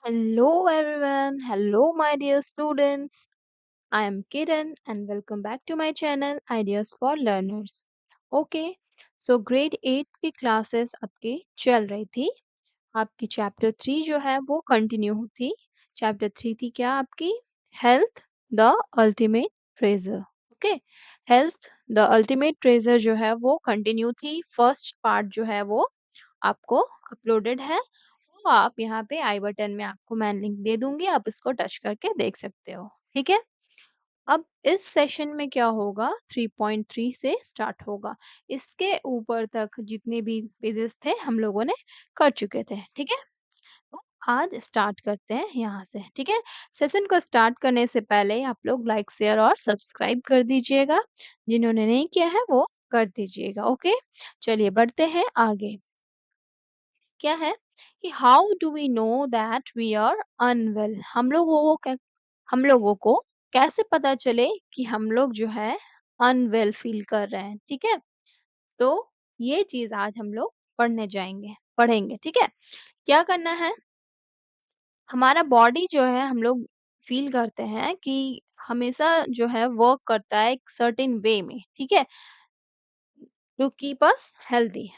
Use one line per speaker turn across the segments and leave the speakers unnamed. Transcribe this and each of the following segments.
Hello everyone, hello my dear students. I am Kiran and welcome back to my channel Ideas for Learners. Okay, so grade 8 की classes आपकी चल रही थी. आपकी chapter 3 जो है वो कंटिन्यू थी. चैप्टर 3 थी क्या आपकी? Health the ultimate treasure. Okay, health the ultimate treasure जो है वो कंटिन्यू थी. फर्स्ट पार्ट जो है वो आपको अपलोडेड है. तो आप यहाँ पे आई बटन में आपको मैं लिंक दे दूंगी, आप इसको टच करके देख सकते हो. ठीक है. अब इस सेशन में क्या होगा, 3.3 से स्टार्ट होगा. इसके ऊपर तक जितने भी पेजेस थे हम लोगों ने कर चुके थे. ठीक है. तो आज स्टार्ट करते हैं यहाँ से. ठीक है. सेशन को स्टार्ट करने से पहले आप लोग लाइक शेयर और सब्सक्राइब कर दीजिएगा. जिन्होंने नहीं किया है वो कर दीजिएगा. ओके, चलिए बढ़ते हैं आगे. क्या है कि how do we know that we are unwell. हम लोगों को कैसे पता चले कि हम लोग जो है अनवेल फील कर रहे हैं. ठीक है. तो ये चीज आज हम लोग पढ़ेंगे. ठीक है. क्या करना है, हमारा बॉडी जो है हम लोग फील करते हैं कि हमेशा जो है वर्क करता है एक सर्टेन वे में. ठीक है. To keep us healthy.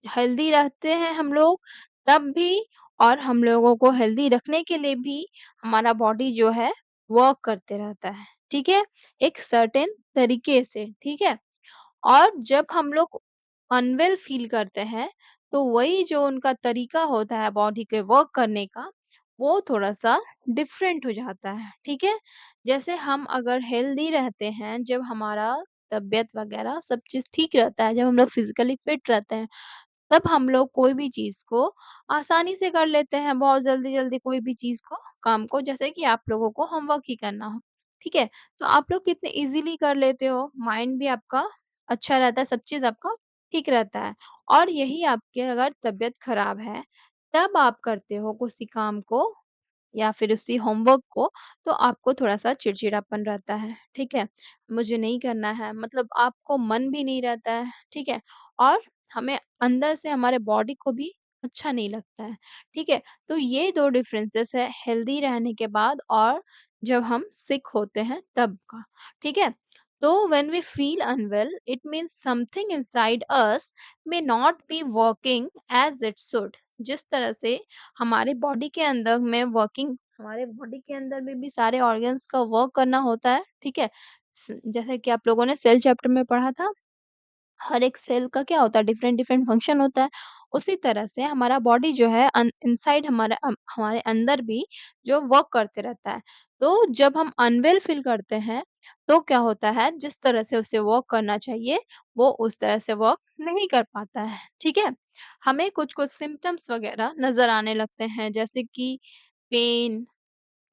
Healthy रहते हैं हम लोग तब भी, और हम लोगों को हेल्दी रखने के लिए भी हमारा बॉडी जो है वर्क करते रहता है. ठीक है. एक सर्टेन तरीके से. ठीक है. और जब हम लोग अनवेल फील करते हैं तो वही जो उनका तरीका होता है बॉडी के वर्क करने का, वो थोड़ा सा डिफरेंट हो जाता है. ठीक है. जैसे हम अगर हेल्दी रहते हैं, जब हमारा तबीयत वगैरह सब चीज ठीक रहता है, जब हम लोग फिजिकली फिट रहते हैं, तब हम लोग कोई भी चीज़ को आसानी से कर लेते हैं, बहुत जल्दी-जल्दी कोई भी चीज़ को, काम को, जैसे कि आप लोगों को होमवर्क ही करना हो, ठीक है? तो आप लोग कितने ईज़िली कर लेते हो, माइंड भी आपका अच्छा रहता है, सब चीज़ आपका ठीक रहता है. और यही आपके अगर तबीयत खराब है, तब आप करते हो किसी काम को या फिर उसी होमवर्क को, तो आपको थोड़ा-सा चिड़चिड़ापन रहता है, ठीक है? मुझे नहीं करना है, मतलब आपको मन भी नहीं रहता है, ठीक है? और हमें अंदर से हमारे बॉडी को भी अच्छा नहीं लगता है, ठीक है? तो ये 2 डिफरेंसेस है हेल्दी रहने के बाद और जब हम सिक होते हैं तब का, ठीक है? तो when we feel unwell, it means something inside us may not be working as it should. जिस तरह से हमारे बॉडी के अंदर में भी सारे ऑर्गन्स का वर्क करना होता है, ठीक है? जैसे कि आप लोगों ने सेल चैप्टर में पढ़ा था, हर एक सेल का क्या होता है, डिफरेंट डिफरेंट फंक्शन होता है. उसी तरह से हमारा बॉडी जो है इनसाइड हमारे अंदर भी जो वर्क करते रहता है. तो जब हम अनवेल फील करते हैं तो क्या होता है, जिस तरह से उसे वर्क करना चाहिए वो उस तरह से वर्क नहीं कर पाता है. ठीक है. हमें कुछ कुछ सिम्टम्स वगैरह नजर आने लगते हैं, जैसे कि पेन,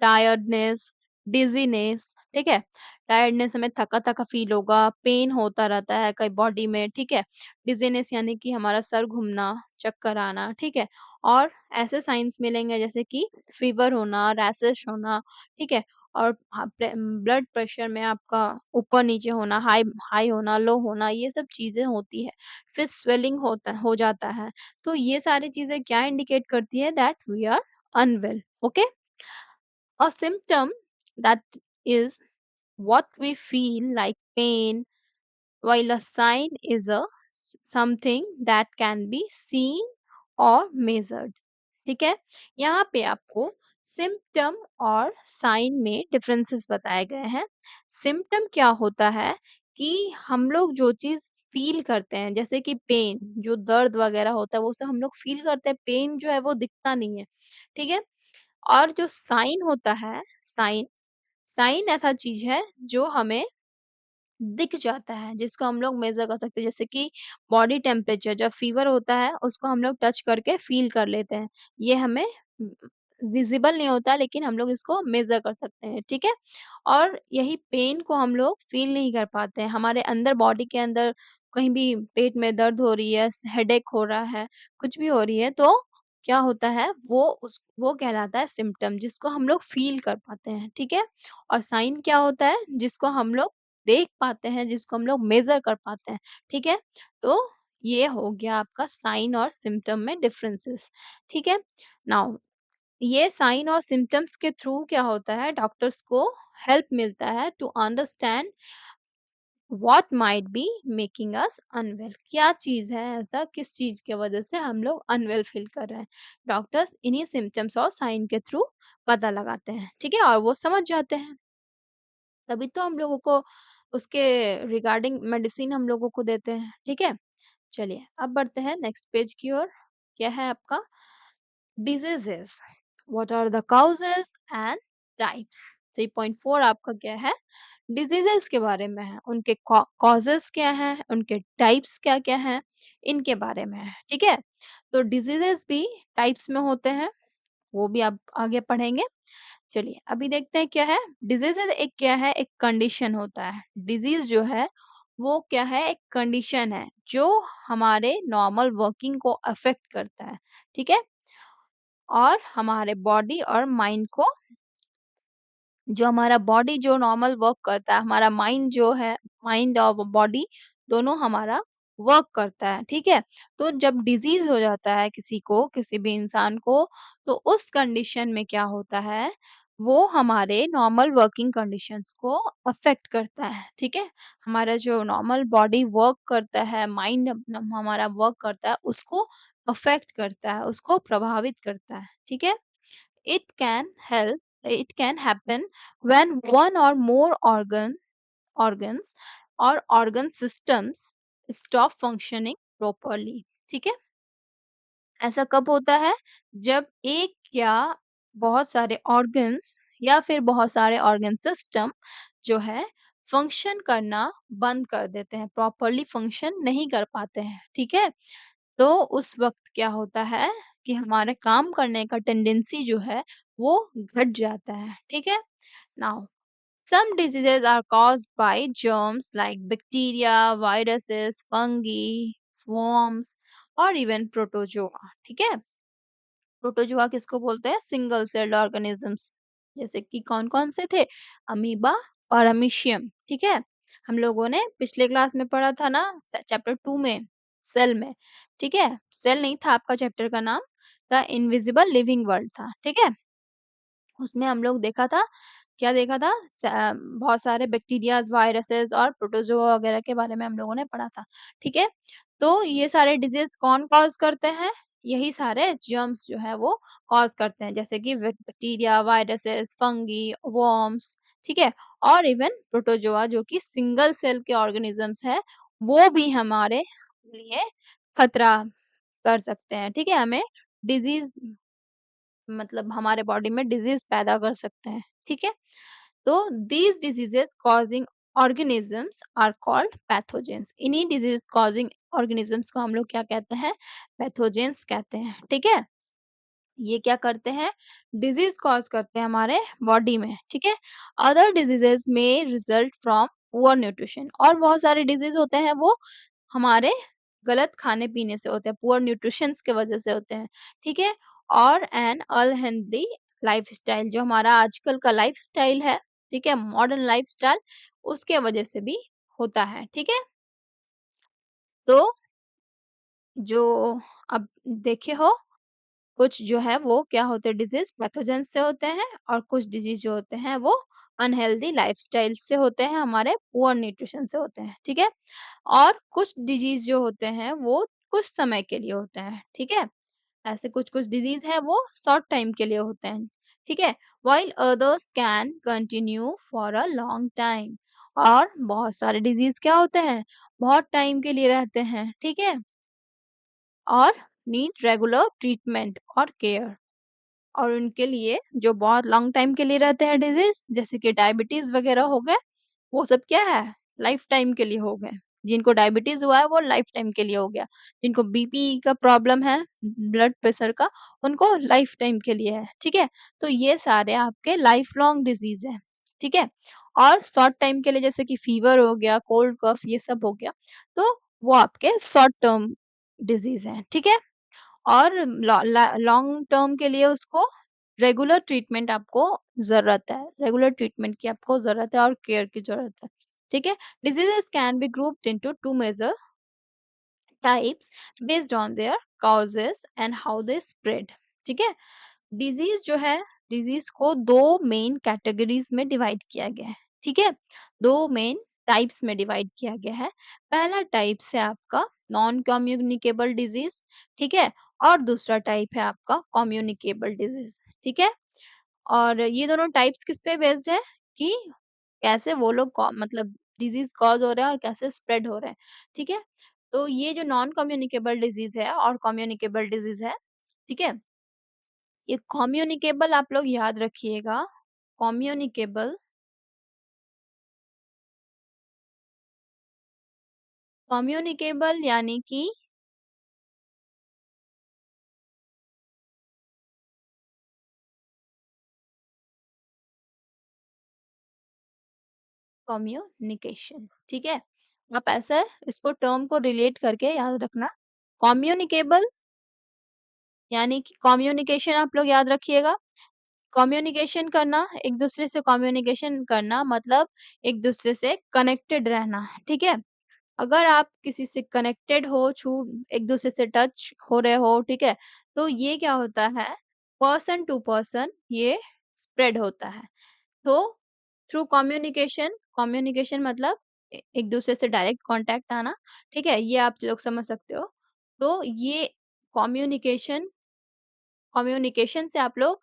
टायर्डनेस, डिज़ीनेस, ठीक है? टायर्डनेस हमें थका-थका फ़ील होगा, पेन होता रहता है कहीं बॉडी में, ठीक है? डिज़ीनेस यानी कि हमारा सर घूमना, चक्कर आना, ठीक है? और ऐसे साइन्स मिलेंगे जैसे कि फ़ीवर होना, रैशेस होना, ठीक है? और ब्लड प्रेशर में आपका ऊपर-नीचे होना, हाई हाई होना, लो होना, ये सब चीज़ें होती है. फिर स्वेलिंग हो जाता है. तो ये सारी चीज़ें क्या इंडिकेट करती है that we are unwell. Okay? A symptom that is what we feel like pain, while a sign is something that can be seen or measured. ठीक है. यहाँ पे आपको सिम्टम और साइन में डिफरेंसेस बताए गए हैं. सिम्टम क्या होता है कि हम लोग जो चीज फील करते हैं, जैसे कि पेन, जो दर्द वगैरह होता है वो सब हम लोग फील करते हैं, पेन जो है वो दिखता नहीं है. ठीक है. और जो साइन होता है, साइन साइन ऐसा चीज है जो हमें दिख जाता है, जिसको हम लोग मेजर कर सकते हैं, जैसे कि बॉडी टेम्परेचर, जब फीवर होता है उसको हम लोग टच करके फील कर लेते हैं. ये हमें विजिबल नहीं होता लेकिन हम लोग इसको मेजर कर सकते हैं. ठीक है. और यही पेन को हम लोग फील नहीं कर पाते हैं, हमारे अंदर बॉडी के अंदर कहीं भी पेट में दर्द हो रही है, हेडेक हो रहा है, कुछ भी हो रही है, तो क्या होता है, वो कहलाता है सिम्टम, जिसको हम लोग फील कर पाते हैं. ठीक है. और साइन क्या होता है, जिसको हम लोग देख पाते हैं, जिसको हम लोग मेज़र कर पाते हैं, ठीक है? तो ये हो गया आपका साइन और सिम्पटम में डिफरेंसेस, ठीक है? नाउ ये साइन और सिम्पटम्स के थ्रू क्या होता है, डॉक्टर्स को हेल्प मिलता है to understand what might be making us unwell. क्या चीज है ऐसा, किस चीज की वजह से हम लोग अनवेल फील कर रहे हैं, डॉक्टर्स इन्हीं सिम्टम्स और साइन के थ्रू पता लगाते हैं, ठीक है, और वो समझ जाते हैं। तभी तो हम लोगों को उसके रिगार्डिंग मेडिसिन हम लोगों को देते हैं, ठीक है। चलिए अब बढ़ते हैं नेक्स्ट पेज की ओर। क्या है आपका, diseases, what are the causes and types. 3.4 आपका क्या है, डिजीजेस के बारे में है, उनके कॉजेस क्या हैं, उनके टाइप्स क्या क्या हैं, इनके बारे में है, ठीक है। तो डिजीजेस भी टाइप्स में होते हैं, वो भी आप आगे पढ़ेंगे। चलिए अभी देखते हैं क्या है। डिजीज एक क्या है, एक कंडीशन होता है। डिजीज जो है वो क्या है, एक कंडीशन है जो हमारे नॉर्मल वर्किंग को अफेक्ट करता है, ठीक है, और हमारे बॉडी और माइंड को, जो हमारा बॉडी जो नॉर्मल वर्क करता है, हमारा माइंड जो है, माइंड और बॉडी दोनों हमारा वर्क करता है, ठीक है। तो जब डिजीज हो जाता है किसी को, किसी भी इंसान को, तो उस कंडीशन में क्या होता है, वो हमारे नॉर्मल वर्किंग कंडीशंस को अफेक्ट करता है, ठीक है। हमारा जो नॉर्मल बॉडी वर्क करता है, माइंड हमारा वर्क करता है, उसको अफेक्ट करता है, उसको प्रभावित करता है, ठीक है। It can happen when one or more organs or organ systems stop functioning properly, ठीक है। ऐसा कब होता है, जब एक या बहुत सारे ऑर्गन्स या फिर बहुत सारे ऑर्गन सिस्टम जो है फंक्शन करना बंद कर देते हैं, प्रॉपरली फंक्शन नहीं कर पाते हैं, ठीक है। तो उस वक़्त क्या होता है कि हमारे काम करने का टेंडेंसी जो है वो घट जाता है, ठीक है? Now some diseases are caused by germs like bacteria, viruses, fungi, worms और even protozoa, ठीक है? प्रोटोजोआ किसको बोलते हैं, सिंगल सेल्ड ऑर्गेनिजम्स, जैसे कि कौन कौन से थे, अमीबा और अमीशियम, ठीक है। हम लोगों ने पिछले क्लास में पढ़ा था ना, चैप्टर 2 में, सेल में, ठीक है। सेल नहीं था आपका चैप्टर का नाम, द इनविजिबल लिविंग वर्ल्ड था, ठीक है। उसमें हम लोग देखा था, क्या देखा था, बहुत सारे बैक्टीरियाज, वायरसेस और प्रोटोजोआ वगैरह के बारे में हम लोगों ने पढ़ा था, ठीक है। तो ये सारे डिजीज कौन कॉज करते हैं, यही सारे जर्म्स जो है वो कॉज करते हैं, जैसे कि बैक्टीरिया, वायरसेस, फंगी, वर्म्स, ठीक है, और इवन प्रोटोजोआ जो कि सिंगल सेल के ऑर्गेनिजम्स है, वो भी हमारे लिए खतरा कर सकते हैं, ठीक है, हमें डिजीज, मतलब हमारे बॉडी में डिजीज पैदा कर सकते हैं, ठीक है। तो these diseases causing organisms are called pathogens. इन्हीं डिजीज कॉजिंग ऑर्गेनिजम्स को हम लोग क्या कहते हैं, पैथोजेंस कहते हैं, ठीक है। ये क्या करते हैं, डिजीज कॉज करते हैं हमारे बॉडी में, ठीक है। अदर डिजीजेस में रिजल्ट फ्रॉम पुअर न्यूट्रिशन, और बहुत सारे डिजीज होते हैं वो हमारे गलत खाने पीने से होते हैं, पुअर न्यूट्रिशन की वजह से होते हैं, ठीक है। और एन अनहेल्दी लाइफस्टाइल, जो हमारा आजकल का लाइफस्टाइल है, ठीक है, मॉडर्न लाइफस्टाइल, उसके वजह से भी होता है, ठीक है। तो जो अब देखे हो, कुछ जो है वो क्या होते हैं, डिजीज पैथोजेन से होते हैं, और कुछ डिजीज जो होते हैं वो अनहेल्दी लाइफस्टाइल से होते हैं, हमारे पुअर न्यूट्रिशन से होते हैं, ठीक है। और कुछ डिजीज जो होते हैं वो कुछ समय के लिए होते हैं, ठीक है। ऐसे कुछ-कुछ डिजीज़ है वो शॉर्ट टाइम के लिए होते हैं, ठीक है? While others can continue for a long time, और बहुत सारे डिजीज़ क्या होते हैं, बहुत टाइम के लिए रहते हैं, ठीक है? और नीड रेगुलर ट्रीटमेंट और केयर। और उनके लिए जो बहुत लॉन्ग टाइम के लिए रहते हैं डिजीज़, जैसे कि डायबिटीज़ वगैरह हो गए, वो सब क्या है, लाइफ टाइम के लिए हो गए। जिनको डायबिटीज़ हुआ है वो लाइफ टाइम के लिए हो गया। जिनको बीपी का प्रॉब्लम है, ब्लड प्रेशर का, उनको लाइफ टाइम के लिए है, ठीक है? तो ये सारे आपके लाइफ लॉन्ग डिजीज़ हैं, ठीक है? और शॉर्ट टाइम के लिए जैसे कि फीवर हो गया, कोल्ड कफ ये सब हो गया, तो वो आपके शॉर्ट टर्म डिजीज़ हैं, ठीक है? और लॉन्ग टर्म के लिए उसको रेगुलर ट्रीटमेंट आपको ज़रूरत है। रेगुलर ट्रीटमेंट की आपको ज़रूरत है और केयर की ज़रूरत है। ठीक है? Diseases can be grouped into 2 major types based on their causes and how they spread. ठीक है? डिजीज जो है, डिजीज को दो मेन कैटेगरीज में डिवाइड किया गया है, ठीक है? दो मेन टाइप्स में डिवाइड किया गया है। पहला टाइप है आपका नॉन कम्युनिकेबल डिजीज, ठीक है? और दूसरा टाइप है आपका कम्युनिकेबल डिजीज, ठीक है? और ये दोनों टाइप्स किस पे बेस्ड है कि कैसे वो लोग मतलब डिजीज कॉज हो रहा है और कैसे स्प्रेड हो रहा है, ठीक है? तो ये जो नॉन कम्युनिकेबल डिजीज है और कम्युनिकेबल डिजीज है, ठीक है? ये कम्युनिकेबल आप लोग याद रखिएगा, कम्युनिकेबल, कम्युनिकेबल यानी कि कम्युनिकेशन, ठीक है? आप ऐसे इसको टर्म को रिलेट करके याद रखना। कम्युनिकेबल यानी कि कम्युनिकेशन आप लोग याद रखिएगा। कम्युनिकेशन करना, एक दूसरे से कम्युनिकेशन करना मतलब एक दूसरे से कनेक्टेड रहना, ठीक है? अगर आप किसी से कनेक्टेड हो, एक दूसरे से टच हो रहे हो, ठीक है? तो ये क्या होता है, पर्सन टू पर्सन ये स्प्रेड होता है। तो थ्रू कम्युनिकेशन, कम्युनिकेशन मतलब एक दूसरे से डायरेक्ट कांटेक्ट आना, ठीक है? ये आप लोग समझ सकते हो। तो ये कम्युनिकेशन, कम्युनिकेशन से आप लोग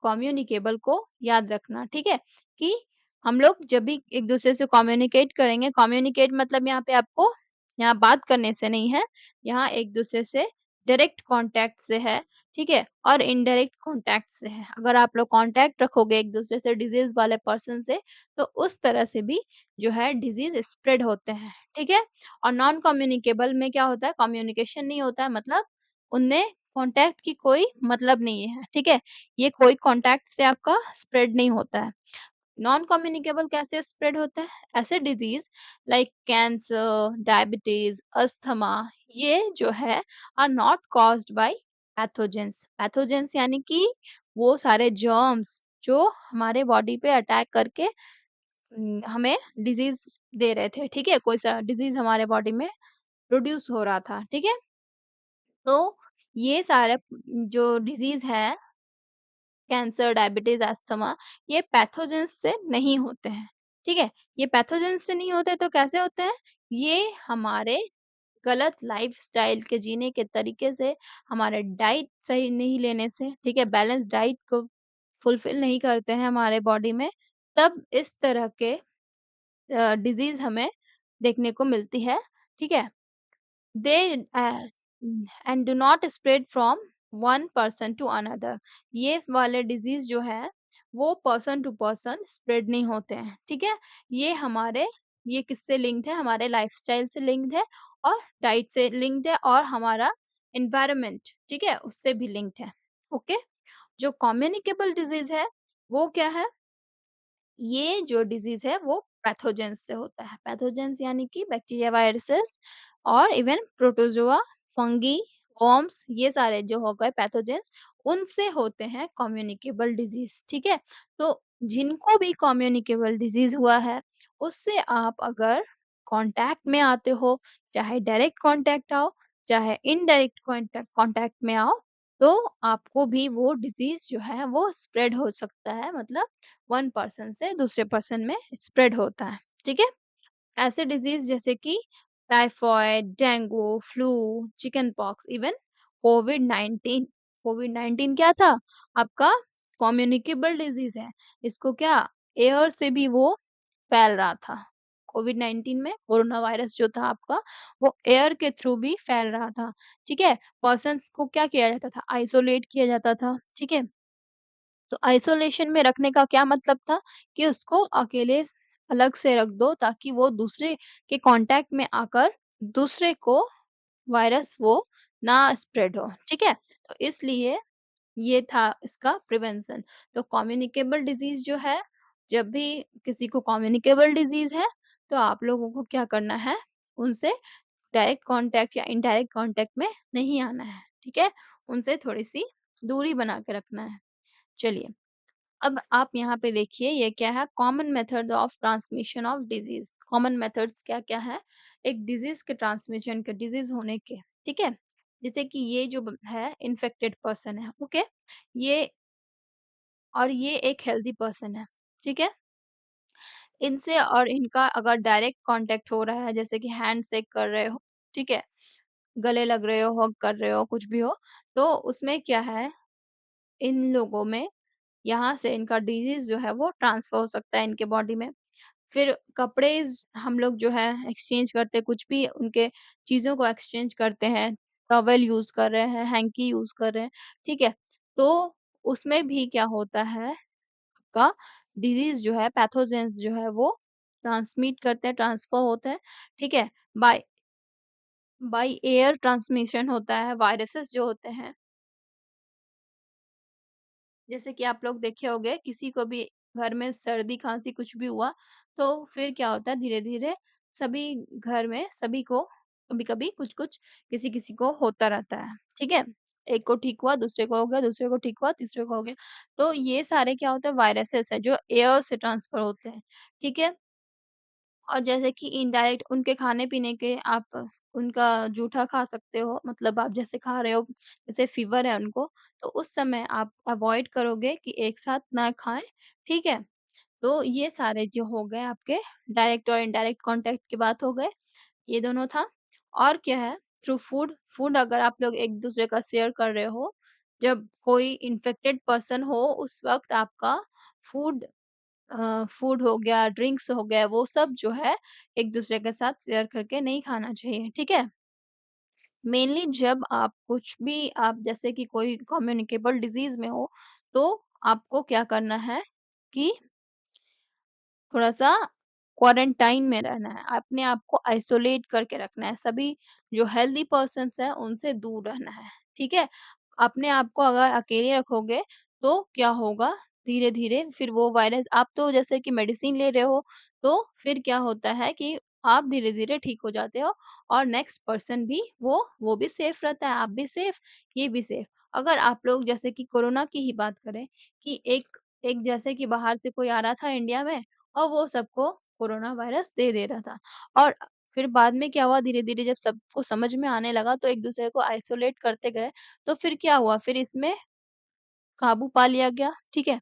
कम्युनिकेबल को याद रखना, ठीक है? कि हम लोग जब भी एक दूसरे से कम्युनिकेट करेंगे, कम्युनिकेट मतलब यहाँ पे आपको यहाँ बात करने से नहीं है, यहाँ एक दूसरे से डायरेक्ट कांटेक्ट से है, ठीक है? और इनडायरेक्ट कांटेक्ट से है। अगर आप लोग कांटेक्ट रखोगे एक दूसरे से डिजीज वाले पर्सन से, तो उस तरह से भी जो है डिजीज स्प्रेड होते हैं, ठीक है? और नॉन कम्युनिकेबल में क्या होता है, कम्युनिकेशन नहीं होता है, मतलब उनमें कांटेक्ट की कोई मतलब नहीं है, ठीक है? ये कोई कॉन्टैक्ट से आपका स्प्रेड नहीं होता है। नॉन कम्युनिकेबल कैसे स्प्रेड होता है? ऐसे disease like cancer, diabetes, asthma, ये जो है are not caused by pathogens. Pathogens यानी कि वो सारे जर्म्स जो हमारे बॉडी पे अटैक करके हमें डिजीज दे रहे थे, ठीक है? कोई सा डिजीज हमारे बॉडी में प्रोड्यूस हो रहा था, ठीक है? तो ये सारे जो डिजीज है, कैंसर, डायबिटीज, अस्थमा, ये पैथोजेंस से नहीं होते हैं, ठीक है? ये पैथोजेंस से नहीं होते तो कैसे होते हैं? ये हमारे गलत लाइफ़स्टाइल के जीने के तरीके से, हमारे डाइट सही नहीं लेने से, ठीक है? बैलेंस डाइट को फुलफिल नहीं करते हैं हमारे बॉडी में, तब इस तरह के डिज़ीज़ हमें देखने को मिलती है, ठीक है? They and do not spread from one person to another। ये वाले डिजीज जो है वो पर्सन टू पर्सन स्प्रेड नहीं होते हैं, ठीक है? ये हमारे, ये किससे लिंक्ड है, हमारे लाइफस्टाइल से लिंक्ड है और डाइट से लिंक्ड है और हमारा एनवायरनमेंट, ठीक है, उससे भी लिंक्ड है। ओके, जो कम्युनिकेबल डिजीज है वो क्या है? ये जो डिजीज है वो पैथोजेंस से होता है। पैथोजेंस यानी कि बैक्टीरिया, वायरसेस और इवन प्रोटोजोआ, फंगी, वर्म्स, ये सारे जो हो गए पैथोजेंस, उनसे होते हैं कम्युनिकेबल डिजीज, ठीक है? तो जिनको भी कम्युनिकेबल डिजीज हुआ है, उससे आप अगर कांटेक्ट में आते हो, चाहे डायरेक्ट कांटेक्ट आओ, चाहे इनडायरेक्ट कांटेक्ट कांटेक्ट में आओ, तो आपको भी वो डिजीज जो है वो स्प्रेड हो सकता है, मतलब वन पर्सन से दूसरे पर्सन में स्प्रेड होता है, ठीक है? ऐसे डिजीज जैसे कि typhoid, dengue, flu, chicken pox, even कोविड-19। कोविड-19 क्या था? आपका कम्युनिकेबल डिजीज है। इसको क्या एयर से भी वो फैल रहा था। कोविड-19 में कोरोना वायरस जो था आपका, वो एयर के थ्रू भी फैल रहा था, ठीक है? पर्सन्स को क्या किया जाता था? आइसोलेट किया जाता था, ठीक है? तो आइसोलेशन में रखने का क्या मतलब था कि उसको अकेले अलग से रख दो ताकि वो दूसरे के कांटेक्ट में आकर दूसरे को वायरस वो ना स्प्रेड हो, ठीक है? तो इसलिए ये था इसका प्रिवेंशन। तो कम्युनिकेबल डिजीज़ जो है, जब भी किसी को कम्युनिकेबल डिजीज़ है, तो आप लोगों को क्या करना है, उनसे डायरेक्ट कॉन्टैक्ट या इनडायरेक्ट कॉन्टैक्ट में नहीं आना है, ठीक है? उनसे थोड़ी-सी दूरी बना के रखना है। चलिए, अब आप यहाँ पे देखिए ये क्या है, common method of transmission of disease. Common methods क्या-क्या हैं, एक डिजीज़ के ट्रांसमिशन के, डिजीज़ होने के, ठीक है? जैसे कि ये जो है इन्फेक्टेड पर्सन है, ओके? ये और ये एक हेल्दी पर्सन है, ठीक है? इनसे और इनका अगर डायरेक्ट कॉन्टैक्ट हो रहा है, जैसे कि हैंड शेक कर रहे हो, ठीक है? गले लग रहे हो, हग कर रहे हो, कुछ भी हो, तो उसमें क्या है, इन लोगों में यहाँ से इनका डिज़ीज़ जो है वो ट्रांसफ़र हो सकता है इनके बॉडी में। फिर कपड़े हम लोग जो है एक्सचेंज करते हैं, कुछ भी उनके चीज़ों को एक्सचेंज करते हैं, टॉवेल यूज़ कर रहे हैं, हैंकी यूज़ कर रहे हैं, ठीक है? तो उसमें भी क्या होता है आपका डिज़ीज़ जो है, पैथोजेन्स जो है वो ट्रांसमिट करते हैं, ट्रांसफ़र होते हैं, ठीक है? बाय बाय एयर ट्रांसमिशन होता है, वायरसेस जो होते हैं, जैसे कि आप लोग देखे होंगे किसी को भी घर में सर्दी-खाँसी कुछ भी हुआ, तो फिर क्या होता है धीरे-धीरे सभी घर में सभी को कभी-कभी कुछ-कुछ किसी-किसी को होता रहता है, ठीक है? एक को ठीक हुआ, दूसरे को हो गया, दूसरे को ठीक हुआ, तीसरे को हो गया। तो ये सारे क्या होते हैं वायरसेस हैं जो एयर से ट्रांसफर होते हैं, ठीक है? और जैसे कि इनडायरेक्ट उनके खाने-पीने के आप उनका जूठा खा सकते हो, मतलब आप जैसे खा रहे हो, जैसे फ़ीवर है उनको, तो उस समय आप अवॉइड करोगे कि एक साथ ना खाएँ, ठीक है? तो ये सारे जो हो गए आपके डायरेक्ट और इनडायरेक्ट कॉन्टैक्ट की बात हो गए, ये दोनों था। और क्या है थ्रू फूड, फूड अगर आप लोग एक-दूसरे का शेयर कर रहे हो, जब कोई इन्फेक्टेड पर्सन हो, उस वक़्त आपका फूड फूड हो गया, ड्रिंक्स हो गया, वो सब जो है एक-दूसरे के साथ शेयर करके नहीं खाना चाहिए, ठीक है? मेनली जब आप कुछ भी आप जैसे कि कोई कम्युनिकेबल डिज़ीज़ में हो, तो आपको क्या करना है कि थोड़ा-सा क्वारंटाइन में रहना है, अपने आप को आइसोलेट करके रखना है, सभी जो हेल्दी पर्सन्स हैं, उनसे दूर रहना है, ठीक है? अपने आप को अगर अकेले रखोगे, तो क्या होगा, धीरे-धीरे फिर वो वायरस आप तो जैसे कि मेडिसिन ले रहे हो, तो फिर क्या होता है कि आप धीरे-धीरे ठीक हो जाते हो और नेक्स्ट पर्सन भी वो भी सेफ रहता है, आप भी सेफ, ये भी सेफ। अगर आप लोग जैसे कि कोरोना की ही बात करें कि एक एक जैसे कि बाहर से कोई आ रहा था इंडिया में और वो सबको कोरोना वायरस दे रहा था। और फिर बाद में क्या हुआ धीरे-धीरे जब सबको समझ में आने लगा तो एक-दूसरे को आइसोलेट करते गए, तो फिर क्या हुआ फिर इसमें काबू पा लिया गया, ठीक है?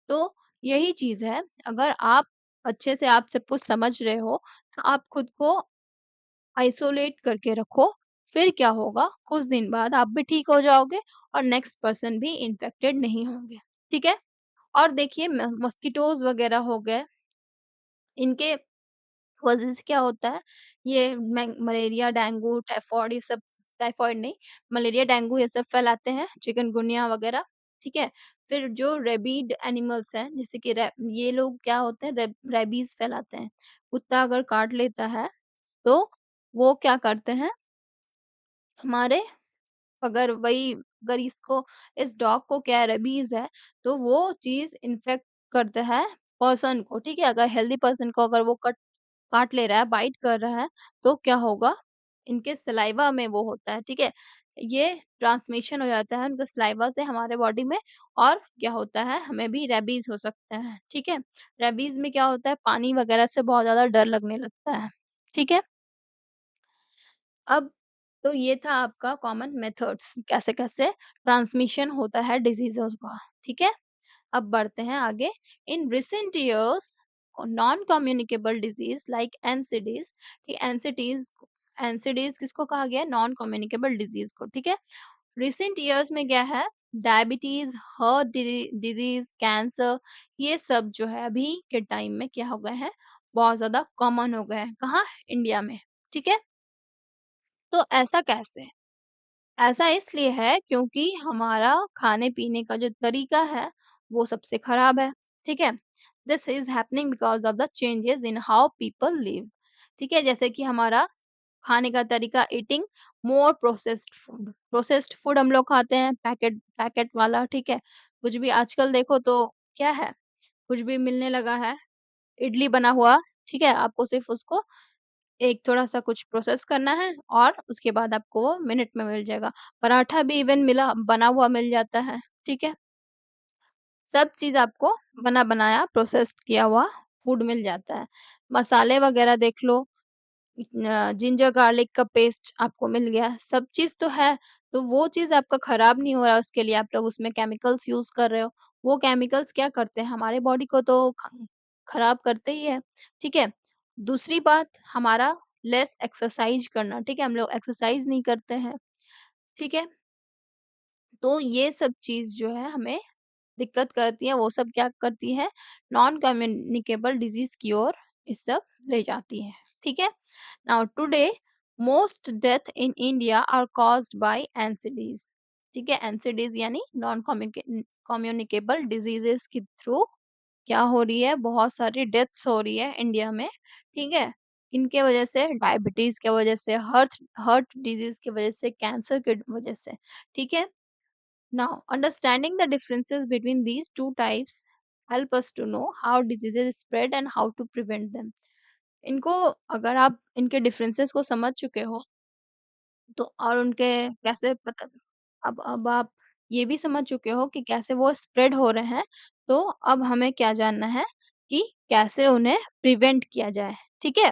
तो यही चीज़ है, अगर आप अच्छे से आप सब कुछ समझ रहे हो, तो आप खुद को आइसोलेट करके रखो, फिर क्या होगा कुछ दिन बाद आप भी ठीक हो जाओगे और नेक्स्ट पर्सन भी इन्फेक्टेड नहीं होंगे, ठीक है? और देखिए मॉस्किटोज़ वगैरह हो गए, इनके वजह से क्या होता है, ये मलेरिया, डेंगू, टाइफाइड ये सब टाइफाइड नहीं, मलेरिया, डेंगू ये सब फैलाते हैं, चिकनगुनिया वगैरह, ठीक है? फिर जो रेबिड एनिमल्स हैं, जैसे कि रै ये लोग क्या होते हैं रेबीज़ फैलाते हैं। कुत्ता अगर काट लेता है, तो वो क्या करते हैं, हमारे अगर वही अगर इसको इस डॉग को क्या है रेबीज़ है, तो वो चीज़ इन्फेक्ट करता है पर्सन को, ठीक है? अगर हेल्दी पर्सन को अगर वो काट ले रहा है, बाइट कर रहा है, तो क्या होगा, इनके सलाइवा में वो होता है, ठीक है? ये ट्रांसमिशन हो जाता है उनके सलाइवा से हमारे बॉडी में और क्या होता है, हमें भी रेबीज़ हो सकता है, ठीक है? रेबीज़ में क्या होता है, पानी वगैरह से बहुत ज़्यादा डर लगने लगता है, ठीक है? अब तो ये था आपका कॉमन मेथड्स कैसे-कैसे ट्रांसमिशन होता है डिसीज़ेज़ का, ठीक है? अब बढ़ते हैं आगे। In recent years non communicable disease like NCDs, ठीक एनसीडीज एनसीडीज किसको कहा गया है नॉन कम्युनिकेबल डिजीज को, ठीक है? रिसेंट इयर्स में क्या है, डायबिटीज, हार्ट डिजीज, कैंसर, ये सब जो है अभी के टाइम में क्या हो गए हैं, बहुत ज्यादा कॉमन हो गए हैं, कहाँ, इंडिया में, ठीक है? तो ऐसा कैसे, ऐसा इसलिए है क्योंकि हमारा खाने-पीने का जो तरीका है, वो सबसे खराब है, ठीक है? This is happening because of the changes in how people live, ठीक है? जैसे कि हमारा खाने का तरीका ईटिंग मोर प्रोसेस्ड फूड हम लोग खाते हैं, पैकेट पैकेट वाला, ठीक है? कुछ भी आजकल देखो तो क्या है, कुछ भी मिलने लगा है, इडली बना हुआ, ठीक है? आपको सिर्फ़ उसको एक थोड़ा-सा कुछ प्रोसेस करना है और उसके बाद आपको वो मिनट में मिल जाएगा। पराठा भी इवन मिला बना हुआ मिल जाता है, ठीक है? सब चीज़ आपको बना-बनाया प्रोसेस्ड किया हुआ फूड मिल जाता है। मसाले वगैरह देख लो, जिंजर गार्लिक का पेस्ट आपको मिल गया, सब चीज़ तो है, तो वो चीज़ आपका खराब नहीं हो रहा है, उसके लिए आप लोग उसमें केमिकल्स यूज़ कर रहे हो। वो केमिकल्स क्या करते हैं, हमारे बॉडी को तो खराब करते ही है, ठीक है? दूसरी बात, हमारा लेस एक्सरसाइज़ करना, ठीक है? हम लोग एक्सरसाइज़ नहीं करते हैं, ठीक है? तो ये सब चीज़ जो है हमें दिक्कत करती है, वो सब क्या करती है, नॉन कम्युनिकेबल डिजीज़ की ओर ये सब ले जाती है, ठीक है? Now today most death in India are caused by NCDs, ठीक है? एनसीडीज़ यानी नॉन कम्युनिकेबल डिजीज़ेज़ के थ्रू क्या हो रही है, बहुत सारी डेथ्स हो रही है इंडिया में, ठीक है? किनके वजह से, डायबिटीज़ के वजह से, हार्ट हार्ट डिजीज़ की वजह से, कैंसर की वजह से, ठीक है? Now, understanding the differences between these two types help us to know how diseases spread and how to prevent them. इनको अगर आप इनके डिफरेंसेस को समझ चुके हो तो और उनके कैसे पता, अब आप ये भी समझ चुके हो कि कैसे वो स्प्रेड हो रहे हैं, तो अब हमें क्या जानना है कि कैसे उन्हें प्रिवेंट किया जाए, ठीक है?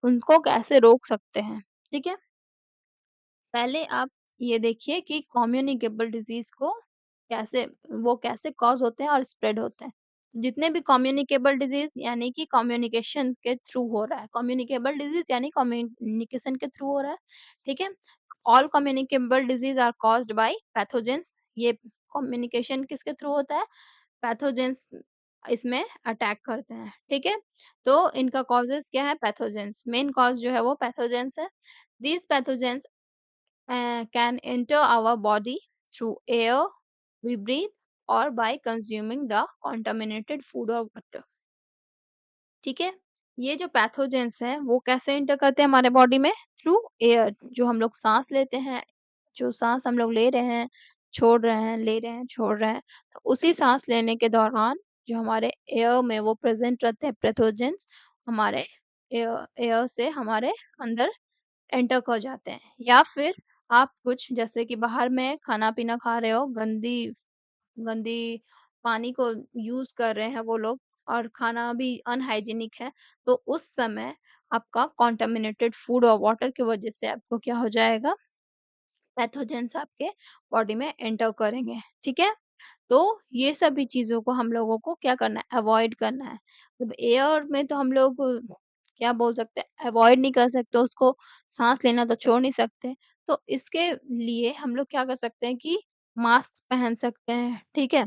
उनको कैसे रोक सकते हैं, ठीक है? पहले आप ये देखिए कि कम्युनिकेबल डिजीज़ को कैसे वो कैसे कॉज़ होते हैं और स्प्रेड होते हैं। जितने भी कम्युनिकेबल डिजीज़ यानी कि कम्युनिकेशन के थ्रू हो रहा है। कम्युनिकेबल डिजीज़ यानी कम्युनिकेशन के थ्रू हो रहा है, ठीक है? All communicable disease are caused by pathogens. ये कम्युनिकेशन किसके थ्रू होता है? पैथोजेन्स इसमें अटैक करते हैं, ठीक है? तो इनका कॉजेज़ क्या है? पैथोजेन्स। मेन कॉज़ जो है वो पैथोजेन्स है। These pathogens can enter our body through air we breathe or by consuming the contaminated food or water, ठीक है? ये जो पैथोजेंस हैं वो कैसे एंटर करते हैं हमारे बॉडी में? थ्रू एयर, जो हम लोग सांस लेते हैं, जो सांस हम लोग ले रहे हैं, छोड़ रहे हैं, ले रहे हैं, छोड़ रहे हैं, तो उसी सांस लेने के दौरान जो हमारे एयर में वो प्रेजेंट रहते हैं पैथोजेंस, हमारे एयर एयर से हमारे अंदर एंटर कर जाते हैं। या फिर आप कुछ जैसे कि बाहर में खाना-पीना खा रहे हो, गंदी गंदी पानी को यूज़ कर रहे हैं वो लोग और खाना भी अनहाइजीनिक है, तो उस समय आपका कंटामिनेटेड फूड और वाटर की वजह से आपको क्या हो जाएगा, पैथोजेंस आपके बॉडी में एंटर करेंगे, ठीक है? तो ये सभी चीज़ों को हम लोगों को क्या करना है, अवॉइड करना है। अब एयर में तो हम लोग क्या बोल सकते हैं, अवॉइड नहीं कर सकते उसको, साँस लेना तो छोड़ नहीं सकते। तो इसके लिए हम लोग क्या कर सकते हैं कि मास्क पहन सकते हैं, ठीक है?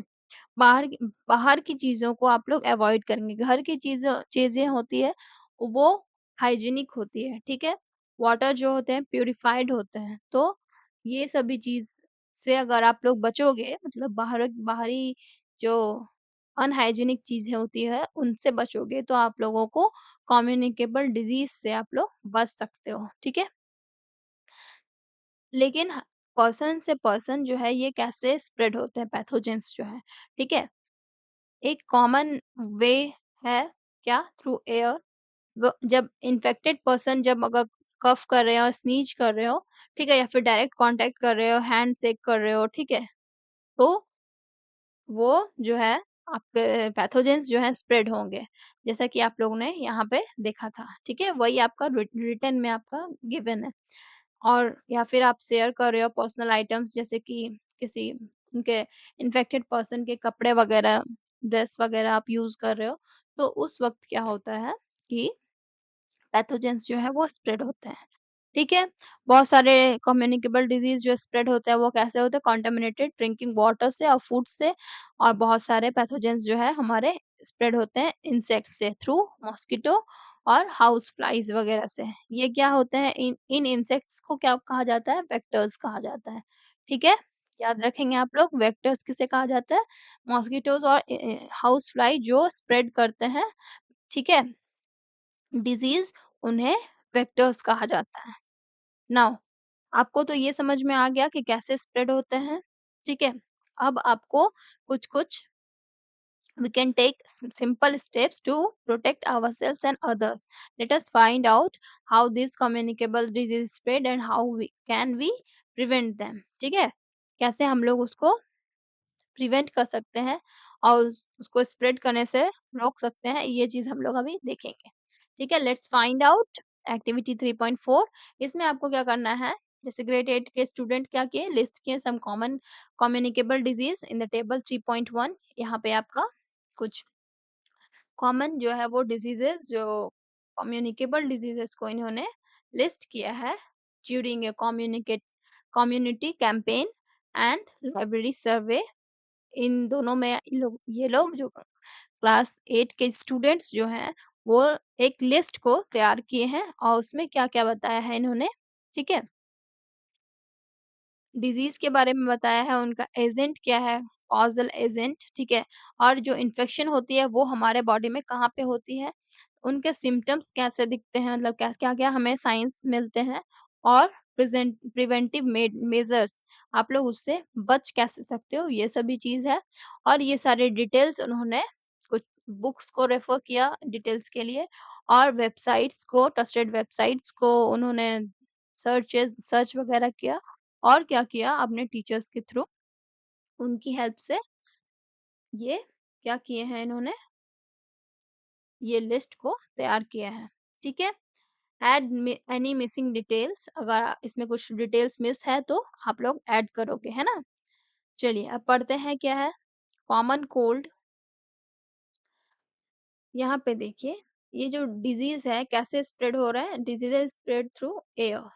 बाहर की चीज़ों को आप लोग अवॉइड करेंगे। घर की चीज़ें होती है, वो हाइजीनिक होती है, ठीक है? वाटर जो होते हैं प्यूरिफाइड होते हैं। तो ये सभी चीज़ से अगर आप लोग बचोगे, मतलब बाहरी जो अनहाइजीनिक चीज़ें होती है, उनसे बचोगे तो आप लोगों को कम्युनिकेबल डिज़ीज़ से आप लोग बच सकते हो, ठीक है? लेकिन पर्सन से पर्सन जो है ये कैसे स्प्रेड होते हैं पैथोजेंस जो है, ठीक है? एक कॉमन वे है क्या? Through air. जब इन्फेक्टेड पर्सन जब अगर कफ कर रहे हो, स्नीज कर रहे हो, ठीक है? या फिर डायरेक्ट कांटेक्ट कर रहे हो, हैंड शेक कर रहे हो, ठीक है? तो वो जो है आपके पैथोजेंस जो है स्प्रेड होंगे, जैसा कि आप लोगों ने यहाँ पे देखा था, ठीक है? वही आपका रिटन में आपका गिवन है। और या फिर आप शेयर कर रहे हो पर्सनल आइटम्स, जैसे कि किसी उनके इन्फेक्टेड पर्सन के कपड़े वगैरह, ड्रेस वगैरह आप यूज़ कर रहे हो, तो उस वक़्त क्या होता है कि पैथोजेंस जो है वो स्प्रेड होते हैं, ठीक है? बहुत सारे कम्युनिकेबल डिज़ीज़ जो स्प्रेड होते हैं वो कैसे होते हैं? कंटामिनेटेड ड्रिंकिंग वाटर से और फूड से, और बहुत सारे पैथोजेंस जो है हमारे स्प्रेड होते हैं इंसेक्ट्स से, थ्रू मॉस्किटो और हाउस फ्लाइज़ वगैरह से। ये क्या होते हैं, इन इन इंसेक्ट्स को क्या कहा जाता है? वेक्टर्स कहा जाता है, ठीक है? याद रखेंगे आप लोग, वेक्टर्स किसे कहा जाता है? मॉस्किटोज़ और हाउस फ्लाई जो स्प्रेड करते हैं, ठीक है? डिज़ीज़, उन्हें वेक्टर्स कहा जाता है। नाउ आपको तो ये समझ में आ गया कि कैसे स्प्रेड होते हैं, ठीक है? अब आपको कुछ-कुछ we can take simple steps to protect ourselves and others. Let us find out how these communicable disease spread and how we prevent them. ठीक है? कैसे हम लोग उसको प्रिवेंट कर सकते हैं और उसको स्प्रेड करने से रोक सकते हैं, ये चीज़ हम लोग अभी देखेंगे। ठीक है? Let's find out activity 3.4। इसमें आपको क्या करना है जैसे ग्रेड 8 के स्टूडेंट क्या किए, लिस्ट किए some common communicable disease in the table 3.1। यहाँ पे आपका कुछ कॉमन जो है वो डिजीजेस, जो कम्युनिकेबल डिजीजेस को इन्होंने लिस्ट किया है during a communicate community campaign and library survey. इन दोनों में ये लोग जो क्लास 8 के स्टूडेंट्स जो हैं, वो एक लिस्ट को तैयार किए हैं और उसमें क्या-क्या बताया है इन्होंने, ठीक है? डिज़ीज़ के बारे में बताया है, उनका एजेंट क्या है, कॉज़ल एजेंट, ठीक है? और जो इन्फेक्शन होती है वो हमारे बॉडी में कहाँ पे होती है, उनके सिम्पटम्स कैसे दिखते हैं, मतलब क्या-क्या हमें साइन्स मिलते हैं और प्रिवेंटिव मेजर्स आप लोग उससे बच कैसे सकते हो, ये सभी चीज़ है। और ये सारे डिटेल्स उन्होंने कुछ बुक्स को रेफ़र किया डिटेल्स के लिए, और वेबसाइट्स को, ट्रस्टेड वेबसाइट्स को उन्होंने सर्च वगैरह किया, और क्या किया अपने टीचर्स के थ्रू उनकी हेल्प से ये क्या किए हैं इन्होंने, ये लिस्ट को तैयार किया है, ठीक है? ऐड एनी मिसिंग डिटेल्स, अगर इसमें कुछ डिटेल्स मिस है तो आप लोग ऐड करोगे, है ना? चलिए अब पढ़ते हैं क्या है, कॉमन कोल्ड। यहाँ पे देखिए, ये जो डिजीज़ है कैसे स्प्रेड हो रहा है, disease is spread through air,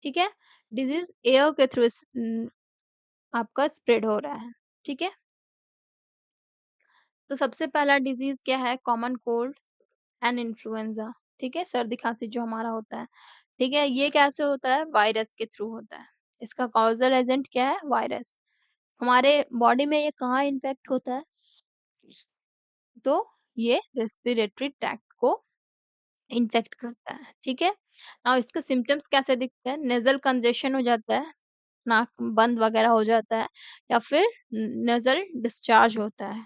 ठीक है? डिजीज़ एयर के थ्रू आपका स्प्रेड हो रहा है, ठीक है? तो सबसे पहला डिजीज़ क्या है, कॉमन कोल्ड एंड इन्फ्लुएंजा, ठीक है? सर्दी-खाँसी जो हमारा होता है, ठीक है? ये कैसे होता है? वायरस के थ्रू होता है। इसका कॉज़ल एजेंट क्या है? वायरस। हमारे बॉडी में ये कहाँ इन्फेक्ट होता है? तो ये रेस्पिरेटरी ट्रैक्ट को इन्फेक्ट करता है, ठीक है? नाउ इसके सिम्पटम्स कैसे दिखते हैं? नेज़ल कंजेशन हो जाता है, नाक बंद वगैरह हो जाता है, या फिर नेज़ल डिस्चार्ज होता है।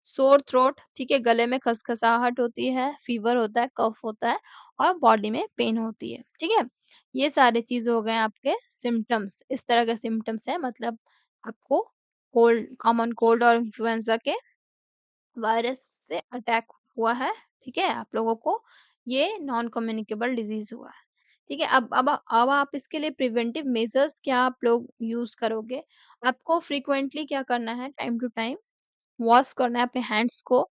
सोर थ्रोट, ठीक है? गले में खसखसाहट होती है, फ़ीवर होता है, कफ़ होता है और बॉडी में पेन होती है, ठीक है? ये सारे चीज़ हो गए आपके सिम्पटम्स, इस तरह के सिम्पटम्स हैं, मतलब आपको कोल्ड, कॉमन कोल्ड और इन्फ्लुएंज़ा के वायरस से अटैक हुआ है, ठीक है? आप लोगों को ये नॉन कम्युनिकेबल डिज़ीज़ हुआ है, ठीक है? अब आप इसके लिए प्रिवेंटिव मेजर्स क्या आप लोग यूज़ करोगे? आपको फ्रीक्वेंटली क्या करना है, टाइम टू टाइम वॉश करना है अपने हैंड्स को,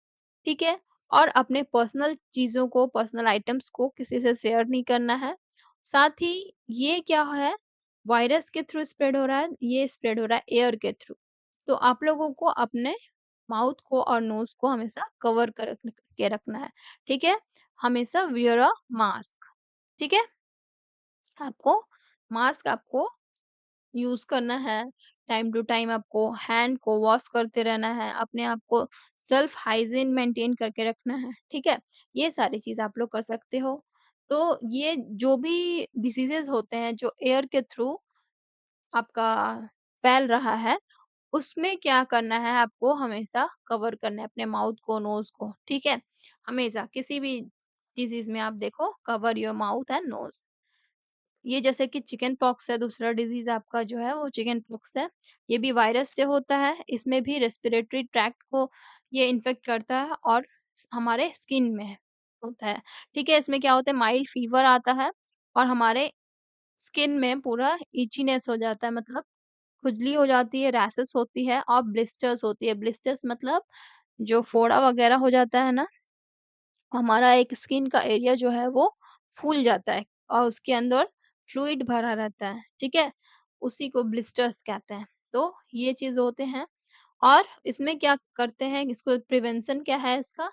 ठीक है? और अपने पर्सनल चीज़ों को, पर्सनल आइटम्स को किसी से शेयर नहीं करना है। साथ ही ये क्या है, वायरस के थ्रू स्प्रेड हो रहा है, ये स्प्रेड हो रहा है एयर के थ्रू। तो आप लोगों को अपने माउथ को और नोज़ को हमेशा कवर कर के रखना है, ठीक है? हमेशा वियर अ मास्क, ठीक है? आपको मास्क आपको यूज़ करना है, टाइम टू टाइम आपको हैंड को वॉश करते रहना है, अपने आप को सेल्फ हाइजीन मेंटेन करके रखना है, ठीक है? ये सारी चीज़ आप लोग कर सकते हो। तो ये जो भी डिसीज़ेज़ होते हैं जो एयर के थ्रू आपका फैल रहा है, उसमें क्या करना है, आपको हमेशा कवर करना है अपने माउथ को, नोज़ को, ठीक है? हमेशा किसी भी डिसीज़ में आप देखो, cover your mouth and nose. ये जैसे कि चिकन पॉक्स है, दूसरा डिज़ीज़ आपका जो है वो चिकन पॉक्स है। ये भी वायरस से होता है, इसमें भी रेस्पिरेटरी ट्रैक्ट को ये इन्फेक्ट करता है और हमारे स्किन में होता है, ठीक है? इसमें क्या होता है, माइल्ड फीवर आता है और हमारे स्किन में पूरा इचीनेस हो जाता है, मतलब खुजली हो जाती है, रैशेस होती है और ब्लिस्टर्स होती है। ब्लिस्टर्स मतलब जो फोड़ा वगैरह हो जाता है ना, हमारा एक स्किन का एरिया जो है वो फूल जाता है और उसके अंदर फ्लूइड भरा रहता है, ठीक है? उसी को ब्लिस्टर्स कहते हैं। तो ये चीज़ होते हैं, और इसमें क्या करते हैं, इसको प्रिवेंशन क्या है इसका,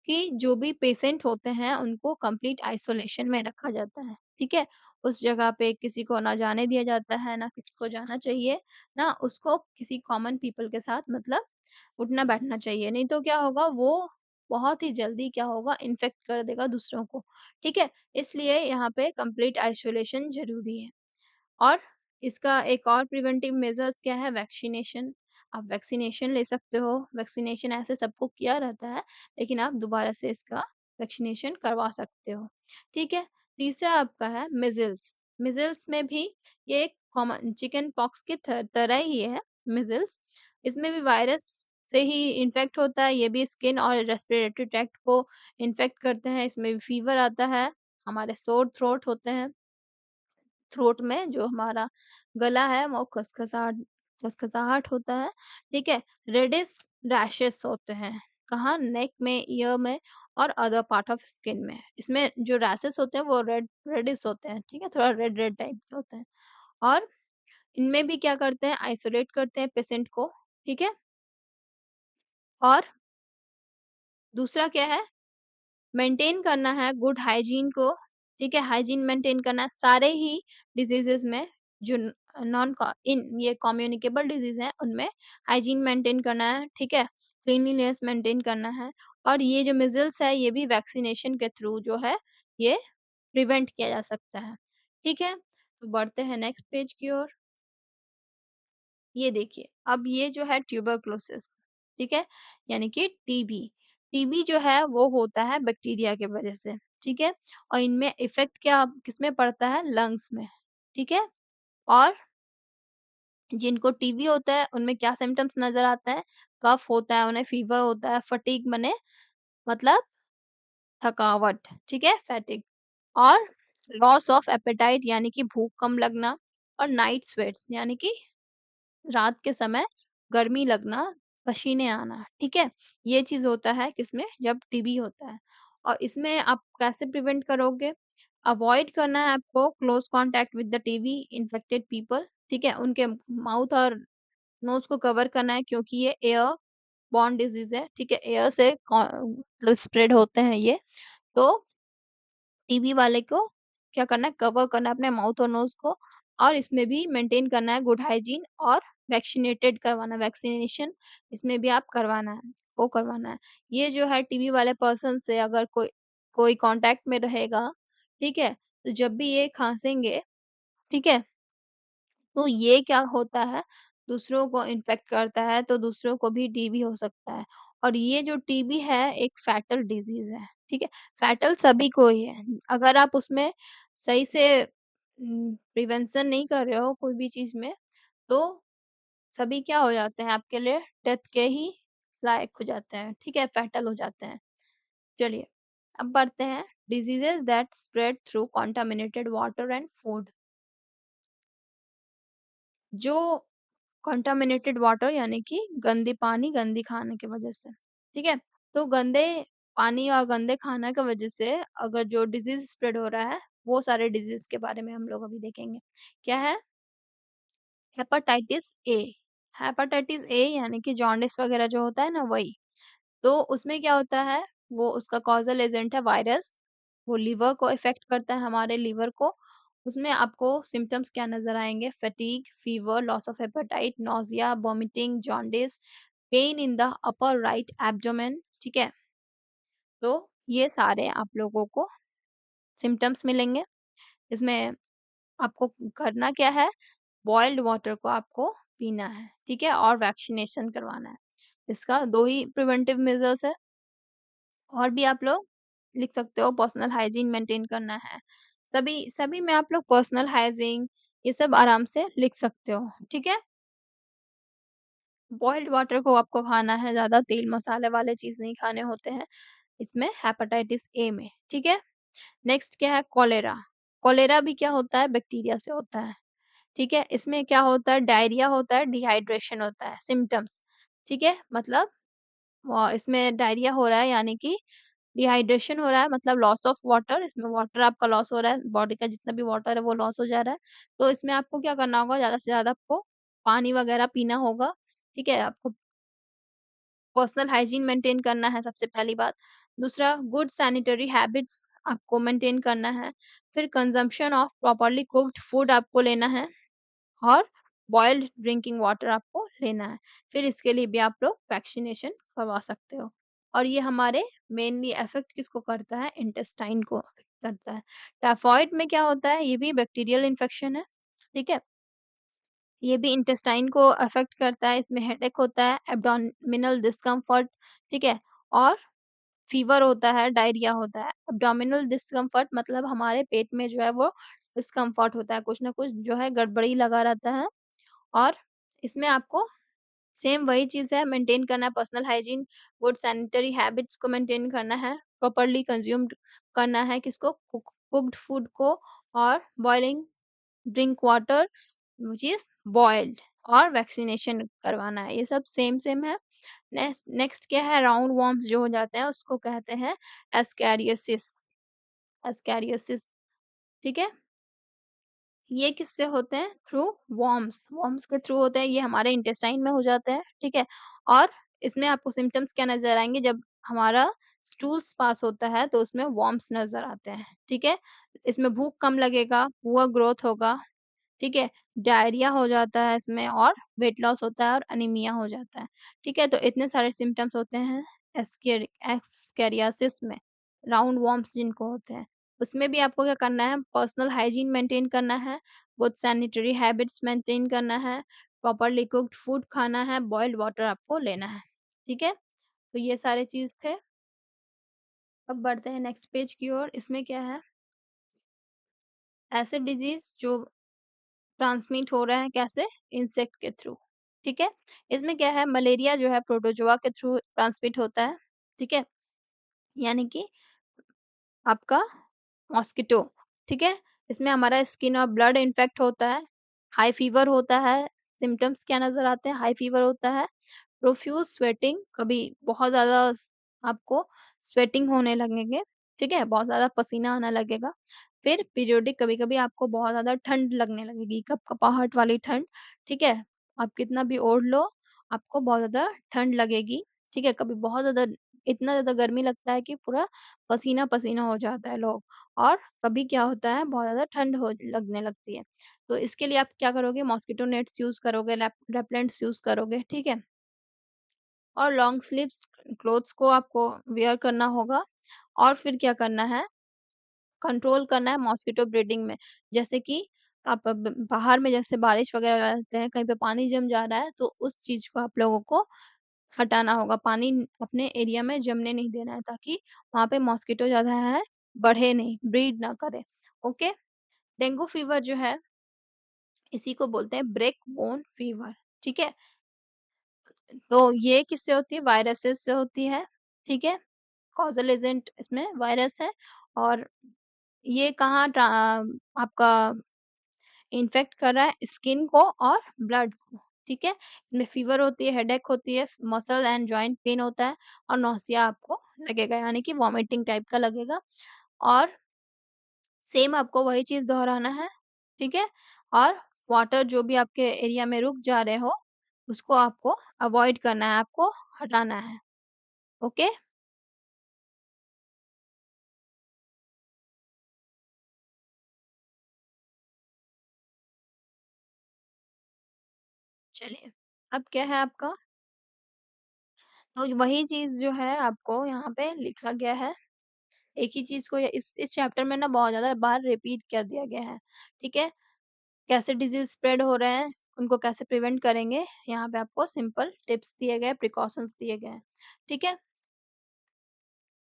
कि जो भी पेशेंट होते हैं उनको कंप्लीट आइसोलेशन में रखा जाता है, ठीक है? उस जगह पे किसी को ना जाने दिया जाता है, ना किसी को जाना चाहिए, ना उसको किसी कॉमन पीपल के साथ मतलब उठना-बैठना चाहिए, नहीं तो क्या होगा, वो बहुत ही जल्दी क्या होगा, इन्फेक्ट कर देगा दूसरों को, ठीक है? इसलिए यहाँ पे कंप्लीट आइसोलेशन ज़रूरी है। और इसका एक और प्रिवेंटिव मेजर्स क्या है, वैक्सीनेशन। आप वैक्सीनेशन ले सकते हो, वैक्सीनेशन ऐसे सबको किया रहता है, लेकिन आप दोबारा से इसका वैक्सीनेशन करवा सकते हो, ठीक है? तीसरा आपका है मीज़ल्स। मीज़ल्स में भी ये एक कॉमन चिकन पॉक्स की तरह ही है मीज़ल्स। इसमें भी वायरस से ही इन्फेक्ट होता है, ये भी स्किन और रेस्पिरेटरी ट्रैक्ट को इन्फेक्ट करते हैं, इसमें भी फीवर आता है, हमारे सोर थ्रोट होते हैं। थ्रोट में जो हमारा गला है वो खसखसाहट होता है, ठीक है? रेडिश रैशेस होते हैं, कहाँ? नेक में, ईयर में और अदर पार्ट ऑफ स्किन में। इसमें जो रैशेस होते हैं वो रेडिश होते हैं, ठीक है? थोड़ा रेड रेड टाइप के होते हैं और इनमें भी क्या करते हैं, आइसोलेट करते हैं पेशेंट को, ठीक है? और दूसरा क्या है, मेंटेन करना है गुड हाइजीन को, ठीक है? हाइजीन मेंटेन करना है सारे ही डिसीज़ेज़ में जो न नॉन को इन ये कम्युनिकेबल डिसीज़ हैं, उनमें हाइजीन मेंटेन करना है, ठीक है? क्लीनलीनेस मेंटेन करना है और ये जो मीज़ल्स है, ये भी वैक्सीनेशन के थ्रू जो है, ये प्रिवेंट किया जा सकता है, ठीक है? तो बढ़ते हैं नेक्स्ट पेज की ओर। ये देखिए, अब ये जो है ट्यूबरकुलोसिस, ठीक है? यानी कि टीबी। टीबी जो है वो होता है बैक्टीरिया की वजह से, ठीक है? और इनमें इफ़ेक्ट क्या किसमें पड़ता है? लंग्स में, ठीक है? और जिनको टीबी होता है उनमें क्या सिम्पटम्स नज़र आता है? कफ होता है, उन्हें फीवर होता है, फटीग मने मतलब थकावट, ठीक है? फैटिग और लॉस ऑफ एपेटाइट यानी कि भूख कम लगना और नाइट स्वेट्स यानी कि रात के समय गर्मी लगना, पसीने आना, ठीक है? ये चीज़ होता है किसमें? जब टीबी होता है और इसमें आप कैसे प्रिवेंट करोगे? अवॉइड करना है आपको close contact with the TB infected people, ठीक है? उनके माउथ और नोज़ को कवर करना है क्योंकि ये एयर बॉर्न डिज़ीज़ है, ठीक है? एयर से मतलब स्प्रेड होते हैं ये। तो टीबी वाले को क्या करना है, कवर करना है अपने माउथ और नोज़ को और इसमें भी मेंटेन करना है गुड हाइजीन और वैक्सीनेटेड करवाना वैक्सीनेशन इसमें भी आप करवाना है, वो करवाना है। ये जो है टीबी वाले पर्सन से अगर कोई कोई कॉन्टैक्ट में रहेगा, ठीक है? तो जब भी ये खाँसेंगे, ठीक है? तो ये क्या होता है, दूसरों को इन्फेक्ट करता है, तो दूसरों को भी टीबी हो सकता है। और ये जो टीबी है एक फैटल डिज़ीज़ है, ठीक है? फैटल सभी को ही है। अगर आप उसमें सही से प्रिवेंशन नहीं कर रहे हो कोई भी चीज़ में, तो सभी क्या हो जाते हैं आपके लिए डेथ के ही लायक हो जाते हैं, ठीक है? फैटल हो जाते हैं। चलिए, अब बढ़ते हैं diseases that spread through contaminated water and food. जो कंटामिनेटेड वाटर यानी कि गंदे पानी, गंदी खाने की वजह से, ठीक है? तो गंदे पानी और गंदे खाना की वजह से अगर जो डिज़ीज़ स्प्रेड हो रहा है, वो सारे डिज़ीज़ के बारे में हम लोग अभी देखेंगे। क्या है? Hepatitis A. हेपेटाइटिस ए यानी कि जॉन्डिस वगैरह जो होता है ना वही। तो उसमें क्या होता है, वो उसका कॉज़ल एजेंट है वायरस, वो लिवर को इफ़ेक्ट करता है हमारे लिवर को। उसमें आपको सिम्पटम्स क्या नज़र आएँगे fatigue, fever, loss of appetite, nausea, vomiting, jaundice, pain in the upper right abdomen, ठीक है? तो ये सारे आप लोगों को सिम्पटम्स मिलेंगे। इसमें आपको करना क्या है, बॉइल्ड वाटर को आपको पीना है, ठीक है? और वैक्सीनेशन करवाना है। इसका 2 ही प्रिवेंटिव मेजर्स है। और भी आप लोग लिख सकते हो पर्सनल हाइजीन मेंटेन करना है। सभी सभी में आप लोग पर्सनल हाइजीन ये सब आराम से लिख सकते हो, ठीक है? बॉइल्ड वाटर को आपको खाना है, ज़्यादा तेल मसाले वाले चीज़ नहीं खाने होते हैं, इसमें हेपेटाइटिस ए में, ठीक है? नेक्स्ट क्या है कॉलेरा। कॉलेरा भी क्या होता है बैक्टीरिया से होता है, ठीक है? इसमें क्या होता है डायरिया होता है, डिहाइड्रेशन होता है, सिम्पटम्स, ठीक है? मतलब इसमें डायरिया हो रहा है यानी कि डिहाइड्रेशन हो रहा है मतलब लॉस ऑफ वाटर इसमें वाटर आपका लॉस हो रहा है, बॉडी का जितना भी वाटर है वो लॉस हो जा रहा है। तो इसमें आपको क्या करना होगा ज़्यादा से ज़्यादा आपको पानी वगैरह पीना होगा, ठीक है? आपको पर्सनल हाइजीन मेंटेन करना है सबसे पहली बात। दूसरा गुड सैनिटरी हैबिट्स आपको मेंटेन करना है। फिर consumption of properly cooked food आपको लेना है। और बॉइल्ड ड्रिंकिंग वाटर आपको लेना है। फिर इसके लिए भी आप लोग वैक्सीनेशन करवा सकते हो। और ये हमारे मेनली अफ़ेक्ट किसको करता है? इंटेस्टाइन को करता है। टाइफॉइड में क्या होता है? ये भी बैक्टीरियल इन्फेक्शन है, ठीक है? ये भी इंटेस्टाइन को अफ़ेक्ट करता है, इसमें हेडेक होता है, एब्डोमिनल डिस्कम्फर्ट, ठीक है? और फ़ीवर होता है, डायरिया होता है। एब्डोमिनल डिस्कम्फर्ट मतलब हमारे पेट में जो है वो डिस्कम्फर्ट होता है, कुछ न कुछ जो है गड़बड़ी लगा रहता है। और इसमें आपको सेम वही चीज़ है मेंटेन करना है personal hygiene, good sanitary habits को मेंटेन करना है, प्रॉपर्ली कंज़्यूम्ड करना है किसको कुक्ड फूड को और boiling drink water which is boiled और वैक्सीनेशन करवाना है। ये सब सेम है। नेक्स्ट क्या है, राउंड वॉर्म्स जो हो जाते हैं उसको कहते हैं एस्कैरियोसिस। एस्कैरियोसिस, ठीक है? ये किससे होते हैं? थ्रू वॉर्म्स, वॉर्म्स के थ्रू होते हैं, ये हमारे इंटेस्टाइन में हो जाते हैं, ठीक है? और इसमें आपको सिम्पटम्स क्या नज़र आएँगे, जब हमारा स्टूल्स पास होता है तो उसमें वॉर्म्स नज़र आते हैं, ठीक है? इसमें भूख कम लगेगा, पुअर ग्रोथ होगा, ठीक है? डायरिया हो जाता है इसमें और वेट लॉस होता है और एनीमिया हो जाता है, ठीक है? तो इतने सारे सिम्पटम्स होते हैं एस्कैरियासिस में, राउंड वॉर्म्स जिनको होते हैं। उसमें भी आपको क्या करना है, पर्सनल हाइजीन मेंटेन करना है, गुड सैनिटरी हैबिट्स मेंटेन करना है, प्रॉपर्ली कुक्ड फूड खाना है, बॉइल्ड वाटर आपको लेना है, ठीक है? तो ये सारे चीज़ थे। अब बढ़ते हैं नेक्स्ट पेज की ओर। इसमें क्या है, ऐसे डिजीज़ जो ट्रांसमिट हो रहा है कैसे? इंसेक्ट के थ्रू, ठीक है? इसमें क्या है, मलेरिया जो है प्रोटोज़ोआ के थ्रू ट्रांसमिट होता है, ठीक है? यानी कि आपका मॉस्किटो, ठीक है? इसमें हमारा स्किन और ब्लड इन्फेक्ट होता है, हाई फीवर होता है, सिम्पटम्स क्या नज़र आते हैं? हाई फीवर होता है, प्रोफ्यूज़ स्वेटिंग, कभी बहुत ज़्यादा आपको स्वेटिंग होने लगेंगे, ठीक है? बहुत ज़्यादा पसीना आने लगेगा। फिर पीरियोडिक कभी-कभी आपको बहुत ज़्यादा ठंड लगने लगेगी, कँपकँपाहट वाली ठंड, ठीक है? आप कितना भी ओढ़ लो, आपको बहुत ज़्यादा ठंड लगेगी, ठीक है? कभी बहुत ज़्यादा, इतना ज़्यादा गर्मी लगता है कि पूरा पसीना-पसीना हो जाता है लोग, और कभी क्या होता है, बहुत ज़्यादा ठंड हो लगने लगती है। तो इसके लिए आप क्या करोगे, मॉस्किटो नेट्स यूज़ करोगे, रेपेलेंट्स यूज़ करोगे, ठीक है? और लॉन्ग स्लीव्स क्लॉथ्स को आपको वियर करना होगा, और फिर क्या करना है, कंट्रोल करना है मॉस्किटो ब्रीडिंग में। जैसे कि आप ब बाहर में जैसे बारिश वगैरह रहते हैं, कहीं पे पानी जम जा रहा है, तो उस चीज़ को आप लोगों को हटाना होगा। पानी अपने एरिया में जमने नहीं देना है, ताकि वहाँ पे मॉस्किटो ज़्यादा है, बढ़े नहीं, ब्रीड ना करे। ओके? डेंगू फीवर जो है, इसी को बोलते हैं ब्रेक बोन फीवर, ठीक है? तो ये किससे होती है? वायरसेस से होती है, ठीक है? कॉज़ल एजेंट इसमें वायरस है, और ये कहाँ आपका इन्फेक्ट कर रहा है, स्किन को और ब्लड को, ठीक है? इसमें फ़ीवर होती है, हेडेक होती है, मसल एंड जॉइंट पेन होता है, और नौसिया आपको लगेगा, यानी कि वॉमिटिंग टाइप का लगेगा, और सेम आपको वही चीज़ दोहराना है, ठीक है? और वाटर जो भी आपके एरिया में रुक जा रहे हो, उसको आपको अवॉइड करना है, आपको हटाना है, ओके? चलिए, अब क्या है आपका, तो वही चीज़ जो है आपको यहाँ पे लिखा गया है, एक ही चीज़ को इस चैप्टर में ना बहुत ज़्यादा बार रिपीट कर दिया गया है, ठीक है? कैसे डिज़ीज़ स्प्रेड हो रहे हैं, उनको कैसे प्रिवेंट करेंगे, यहाँ पे आपको सिंपल टिप्स दिए गए, प्रिकॉशंस दिए गए हैं, ठीक है?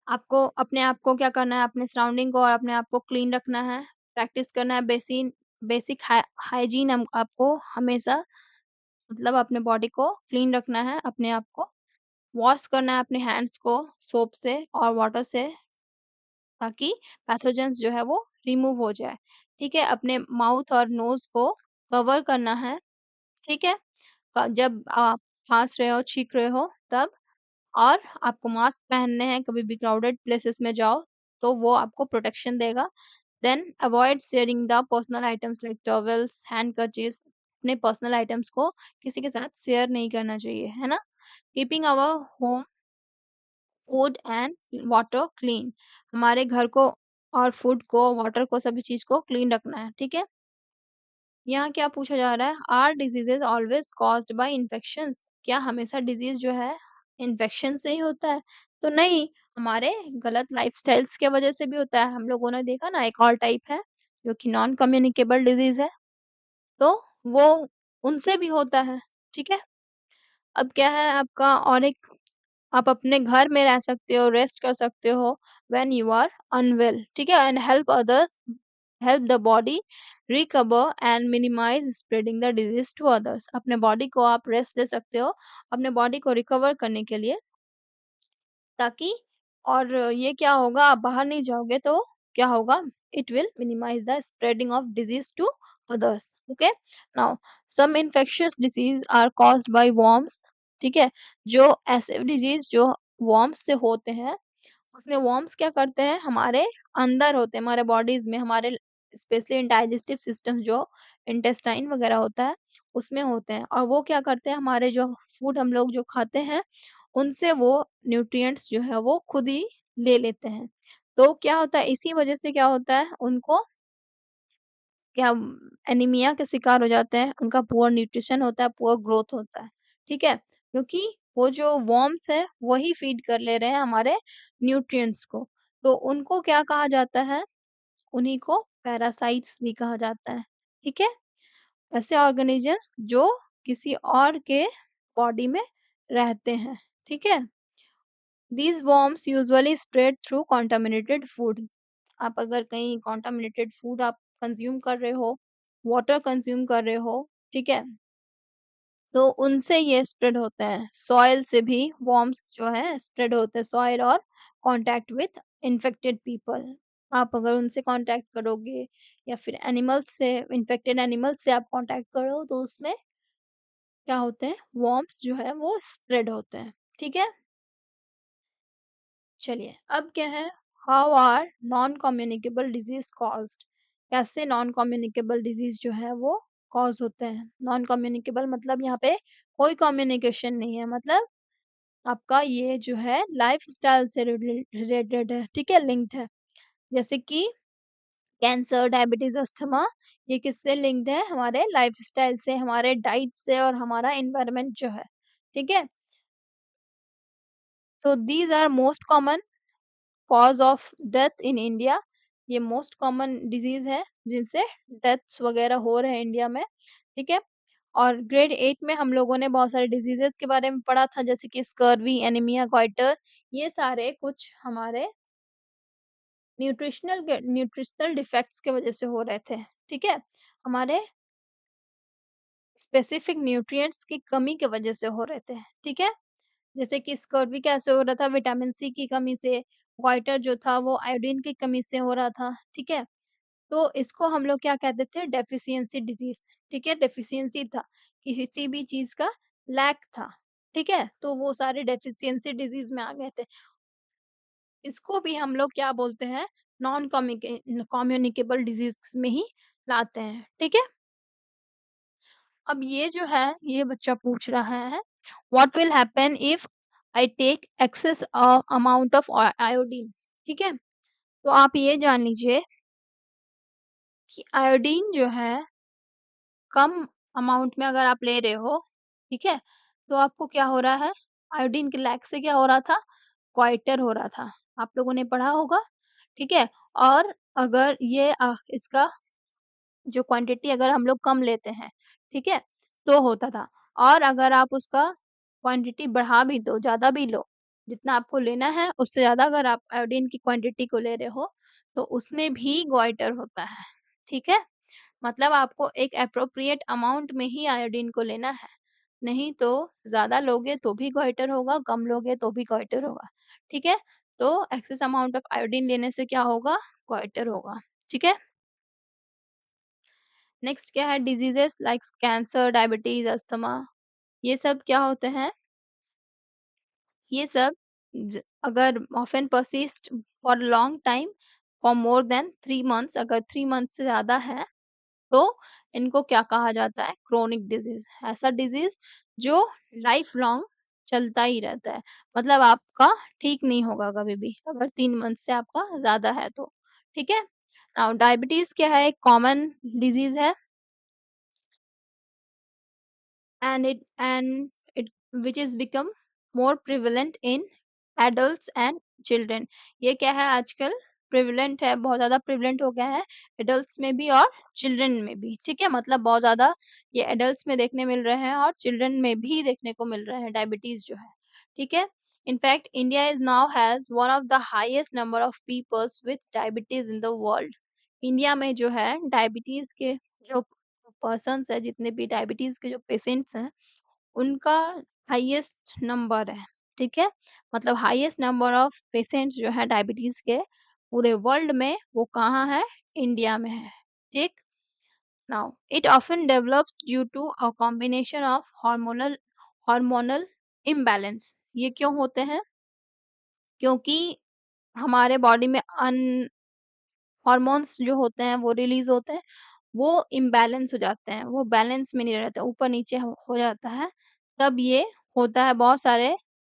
आपको अपने आप को क्या करना है, अपने सराउंडिंग को और अपने आप को क्लीन रखना है, प्रैक्टिस करना है, बेसिक हाइजीन आपको हमेशा, मतलब अपने बॉडी को क्लीन रखना है, अपने आप को वॉश करना है, अपने हैंड्स को सोप से और वाटर से, ताकि पैथोजेंस जो है वो रिमूव हो जाए, ठीक है? अपने माउथ और नोज़ को कवर करना है, ठीक है? जब आप खाँस रहे हो, छींक रहे हो तब, और आपको मास्क पहनने हैं, कभी भी क्राउडेड प्लेसेस में जाओ, तो वो आपको प्रोटेक्शन देगा। Then avoid sharing the personal items like towels, handkerchiefs, अपने पर्सनल आइटम्स को किसी के साथ शेयर नहीं करना चाहिए, है ना? Keeping our home, food and water clean, हमारे घर को और फूड को, वाटर को, सभी चीज़ को क्लीन रखना है, ठीक है? यहाँ क्या पूछा जा रहा है, are diseases always caused by infections, क्या हमेशा डिजीज जो है इन्फेक्शन से ही होता है? तो नहीं, हमारे गलत लाइफस्टाइल्स के वजह से भी होता है। हम लोगों ने देखा ना, एक और टाइप है जो कि नॉन कम्युनिकेबल डिजीज है, तो वो उनसे भी होता है, ठीक है? अब क्या है आपका, और एक, आप अपने घर में रह सकते हो, रेस्ट कर सकते हो व्हेन यू आर अनवेल, ठीक है? And help others, help the body recover and minimize spreading the disease to others, अपने बॉडी को आप रेस्ट दे सकते हो, अपने बॉडी को रिकवर करने के लिए, ताकि, और ये क्या होगा, आप बाहर नहीं जाओगे तो क्या होगा, it will minimize the spreading of disease to others. Okay, now some infectious disease are caused by worms. ठीक है, जो ऐसे डिजीज जो worms से होते हैं, उसमें वर्म्स क्या करते हैं, हमारे अंदर होते हैं, हमारे बॉडीज में, हमारे स्पेशली डाइजेस्टिव सिस्टम जो इंटेस्टाइन वगैरह होता है उसमें होते हैं, और वो क्या करते हैं, हमारे जो फूड हम लोग जो खाते हैं उनसे वो न्यूट्रिएंट्स जो है वो खुद ही ले लेते हैं। तो क्या होता है, इसी वजह से क्या होता है, उनको क्या एनीमिया के शिकार हो जाते हैं, उनका पुअर न्यूट्रिशन होता है, पुअर ग्रोथ होता है, ठीक है? क्योंकि वो जो वर्म्स है वही फीड कर ले रहे हैं हमारे न्यूट्रिएंट्स को, तो उनको क्या कहा जाता है, उन्हीं को पैरासाइट्स भी कहा जाता है, ठीक है? ऐसे ऑर्गेनिजम्स जो किसी और के बॉडी में रहते हैं, ठीक है? These worms usually spread through contaminated food. आप अगर कहीं contaminated food आप कंज्यूम कर रहे हो, वाटर कंज्यूम कर रहे हो, ठीक है? तो उनसे ये स्प्रेड होते हैं। सॉइल से भी वर्म्स जो है स्प्रेड होते हैं, सॉइल और कांटेक्ट विथ इन्फेक्टेड पीपल। आप अगर उनसे कांटेक्ट करोगे या फिर एनिमल्स से, इन्फेक्टेड एनिमल्स से आप कांटेक्ट करो तो उसमें क्या होते हैं, वर्म्स जो है वो स्प्रेड होते हैं, ठीक है? चलिए, अब क्या है, how are non communicable disease caused. कैसे नॉन कम्युनिकेबल डिजीज जो है वो कॉज होते हैं। नॉन कम्युनिकेबल मतलब यहाँ पे कोई कम्युनिकेशन नहीं है, मतलब आपका ये जो है लाइफस्टाइल से रिलेटेड है, ठीक है, लिंक्ड है। जैसे कि कैंसर, डायबिटीज, अस्थमा, ये किससे लिंक्ड है, हमारे लाइफस्टाइल से, हमारे डाइट से और हमारा एनवायरनमेंट जो है, ठीक है? तो these are most common cause of death in India. ये मोस्ट कॉमन डिजीज है जिनसे डेथ्स वगैरह हो रहे हैं इंडिया में, ठीक है? और ग्रेड 8 में हम लोगों ने बहुत सारे डिजीजेस के बारे में पढ़ा था, जैसे कि स्कर्वी, एनीमिया, गॉइटर, ये सारे कुछ हमारे न्यूट्रिशनल डिफेक्ट्स की वजह से हो रहे थे, ठीक है? हमारे स्पेसिफिक न्यूट्रिएंट्स की कमी की वजह से हो रहे थे, ठीक है? जैसे कि स्कर्वी कैसे हो रहा था, विटामिन सी की कमी से, गॉइटर जो था वो आयोडीन की कमी से हो रहा था, ठीक है? तो इसको हम लोग क्या कहते थे, डेफिशिएंसी डिजीज, ठीक है? डेफिशिएंसी था, किसी भी चीज का लैक था, ठीक है? तो वो सारे डेफिशिएंसी डिजीज में आ गए थे। इसको भी हम लोग क्या बोलते हैं, नॉन कम्युनिकेबल डिजीज में ही लाते हैं, ठीक है? अब ये जो है, ये बच्चा पूछ रहा है, what will happen if I take excess amount of iodine, ठीक है? तो आप ये जान लीजिए कि आयोडीन जो है कम अमाउंट में अगर आप ले रहे हो, ठीक है? तो आपको क्या हो रहा है, आयोडीन के लैक से क्या हो रहा था, क्वाइटर हो रहा था। आप लोगों ने पढ़ा होगा, ठीक है? और अगर ये इसका जो क्वांटिटी अगर हम लोग कम लेते हैं, ठीक है? तो होता था, और अगर आप उसका क्वांटिटी बढ़ा भी दो, ज़्यादा भी लो, जितना आपको लेना है उससे ज़्यादा अगर आप आयोडीन की क्वांटिटी को ले रहे हो, तो उसमें भी गॉइटर होता है, ठीक है? मतलब आपको एक एप्रोप्रिएट अमाउंट में ही आयोडीन को लेना है, नहीं तो ज़्यादा लोगे तो भी गॉइटर होगा, कम लोगे तो भी गॉइटर होगा, ठीक है? तो एक्सेस अमाउंट ऑफ आयोडीन लेने से क्या होगा, गॉइटर होगा, ठीक है? नेक्स्ट क्या है, diseases like cancer, diabetes, asthma, ये सब क्या होते हैं, ये सब अगर often persist for long time, for more than 3 months, अगर 3 मंथ से ज्यादा है तो इनको क्या कहा जाता है, क्रोनिक डिजीज। ऐसा डिजीज जो लाइफ लॉन्ग चलता ही रहता है, मतलब आपका ठीक नहीं होगा कभी भी अगर 3 मंथ से आपका ज्यादा है तो, ठीक है? नाउ डायबिटीज क्या है, एक कॉमन डिजीज है, and it which is become more prevalent in adults and children। ये क्या है, आजकल प्रिविलेंट है, बहुत ज़्यादा प्रिविलेंट हो गया है एडल्ट्स में भी और चिल्ड्रन में भी, ठीक है? मतलब बहुत ज़्यादा ये एडल्ट्स में देखने मिल रहे हैं और चिल्ड्रन में भी देखने को मिल रहे हैं डायबिटीज़ जो है, ठीक है? In fact India is now has one of the highest number of peoples with diabetes in the world. India में जो है डायबिटीज़ के जो पर्सन्स है, जितने भी डायबिटीज़ के जो पेशेंट्स हैं, उनका हाईएस्ट नंबर है, ठीक है? मतलब हाईएस्ट नंबर ऑफ पेशेंट्स जो है डायबिटीज़ के पूरे वर्ल्ड में, वो कहाँ है? इंडिया में है, ठीक? Now, it often develops due to a combination of hormonal imbalance. ये क्यों होते हैं? क्योंकि हमारे बॉडी में हॉर्मोन्स जो होते हैं वो रिलीज़ होते हैं, वो इम्बैलेंस हो जाते हैं, वो बैलेंस में नहीं रहते, ऊपर-नीचे हो जाता है, तब ये होता है। बहुत सारे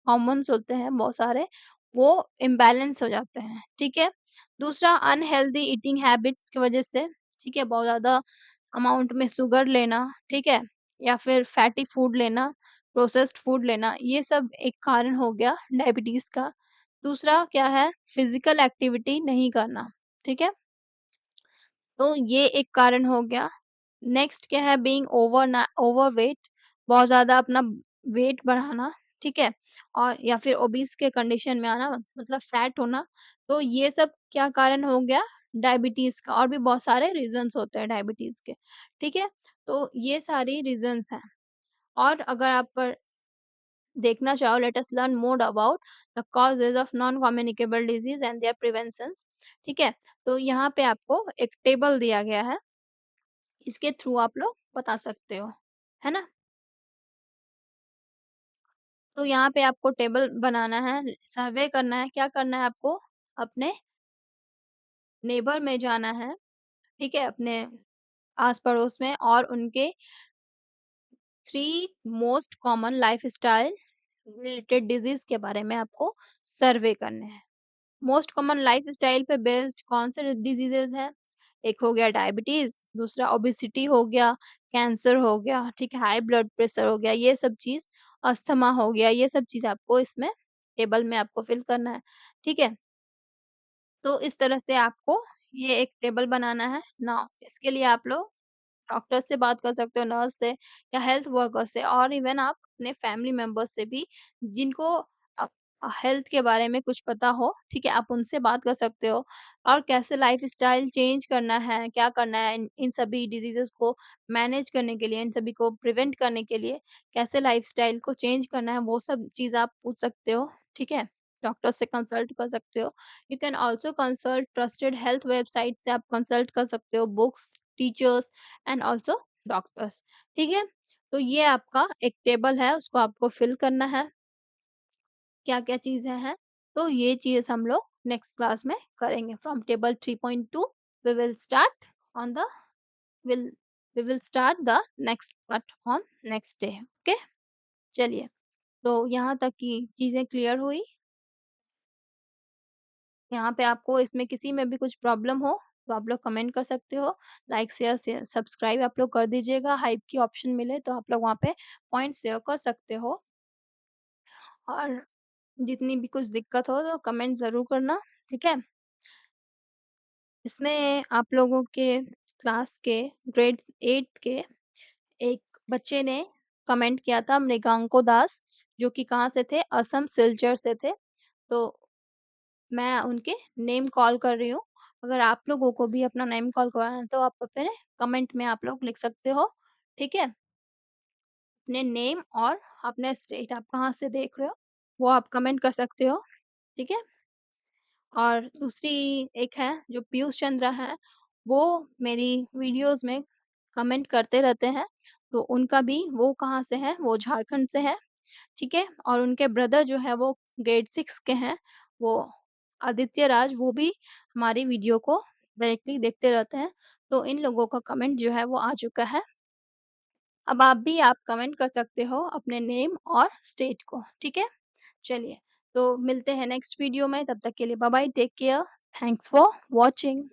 हॉर्मोन्स होते हैं, बहुत सारे, वो इम्बैलेंस हो जाते हैं, ठीक है? दूसरा अनहेल्दी ईटिंग हैबिट्स की वजह से, ठीक है? बहुत ज़्यादा अमाउंट में शुगर लेना, ठीक है? या फिर फैटी फूड लेना, प्रोसेस्ड फूड लेना, ये सब एक कारण हो गया डायबिटीज़ का। दूसरा क्या है? फिज़िकल एक्टिविटी नहीं करना, ठीक है? तो ये एक कारण हो गया। नेक्स्ट क्या है? बीइंग ओवरवेट, बहुत ज़्यादा अपना वेट बढ़ाना, ठीक है? और या फिर ओबीस के कंडीशन में आना, मतलब फैट होना। तो ये सब क्या कारण हो गया? डायबिटीज़ का। और भी बहुत सारे रीज़न्स होते हैं डायबिटीज़ के, ठीक है? तो ये सारी रीज़न्स हैं। और अगर आप देखना चाहो, let us learn more about the causes of non communicable disease and their preventions, ठीक है? तो यहाँ पे आपको एक टेबल दिया गया है, इसके थ्रू आप लोग बता सकते हो, है ना? तो यहाँ पे आपको टेबल बनाना है, सर्वे करना है। क्या करना है आपको? अपने नेबर में जाना है, ठीक है? अपने आस-पड़ोस में, और उनके 3 most common lifestyle related disease के बारे में आपको सर्वे करने हैं। मोस्ट कॉमन लाइफ़स्टाइल पे बेस्ड कौन से डिसीज़ेज़ हैं? एक हो गया डायबिटीज़, दूसरा ओबेसिटी हो गया, कैंसर हो गया, ठीक है? हाई ब्लड प्रेशर हो गया, ये सब चीज़, अस्थमा हो गया, ये सब चीज़ आपको इसमें टेबल में आपको फिल करना है, ठीक है? तो इस तरह से आपको ये एक टेबल बनाना है। नाउ इसके लिए आप लोग डॉक्टर से बात कर सकते हो, नर्स से या हेल्थ वर्कर से, और इवन आप अपने फैमिली मेंबर्स से भी, जिनको अ, हेल्थ के बारे में कुछ पता हो, ठीक है? आप उनसे बात कर सकते हो। और कैसे लाइफ़स्टाइल चेंज करना है, क्या करना है इन इन सभी डिसीज़ेज़ को मैनेज करने के लिए, इन सभी को प्रिवेंट करने के लिए, कैसे लाइफ़स्टाइल को चेंज करना है, वो सब चीज़ आप पूछ सकते हो, ठीक है? डॉक्टर से कंसल्ट कर सकते हो। You can also consult trusted health website से, आप कंसल्ट कर सकते हो, books, teachers and also doctors, ठीक है? तो ये आपका एक टेबल है, उसको आपको फिल करना है, क्या-क्या चीज़ें हैं। तो ये चीज़ हम लोग नेक्स्ट क्लास में करेंगे। From table 3.2 we will start on the will we will start the next part on next day, okay? चलिए, तो यहाँ तक की चीज़ें क्लियर हुई। यहाँ पे आपको इसमें किसी में भी कुछ प्रॉब्लम हो, तो आप लोग कमेंट कर सकते हो। लाइक, शेयर, सब्सक्राइब आप लोग कर दीजिएगा। हाइप की ऑप्शन मिले तो आप लोग वहाँ पे पॉइंट शेयर कर सकते हो। और जितनी भी कुछ दिक्कत हो तो कमेंट ज़रूर करना, ठीक है? इसमें आप लोगों के क्लास के ग्रेड 8 के एक बच्चे ने कमेंट किया था, मृगांको दास, जो कि कहाँ से थे? असम सिलचर से थे। तो मैं उनके नेम कॉल कर रही हूँ। अगर आप लोगों को भी अपना नेम कॉल करवाना है तो आप अपने कमेंट में आप लोग लिख सकते हो, ठीक है? अपने नेम और अपने स्टेट, आप कहाँ से देख रहे हो, वो आप कमेंट कर सकते हो, ठीक है? और दूसरी एक है जो पीयूष चंद्रा हैं, वो मेरी वीडियोज़ में कमेंट करते रहते हैं, तो उनका भी, वो कहाँ से हैं? वो झारखंड से हैं, ठीक है? और उनके ब्रदर जो है वो ग्रेड 6 के हैं, वो आदित्य राज, वो भी हमारी वीडियो को डायरेक्टली देखते रहते हैं। तो इन लोगों का कमेंट जो है वो आ चुका है। अब आप कमेंट कर सकते हो अपने नेम और स्टेट को, ठीक है? चलिए, तो मिलते हैं नेक्स्ट वीडियो में, तब तक के लिए bye bye, take care, thanks for watching.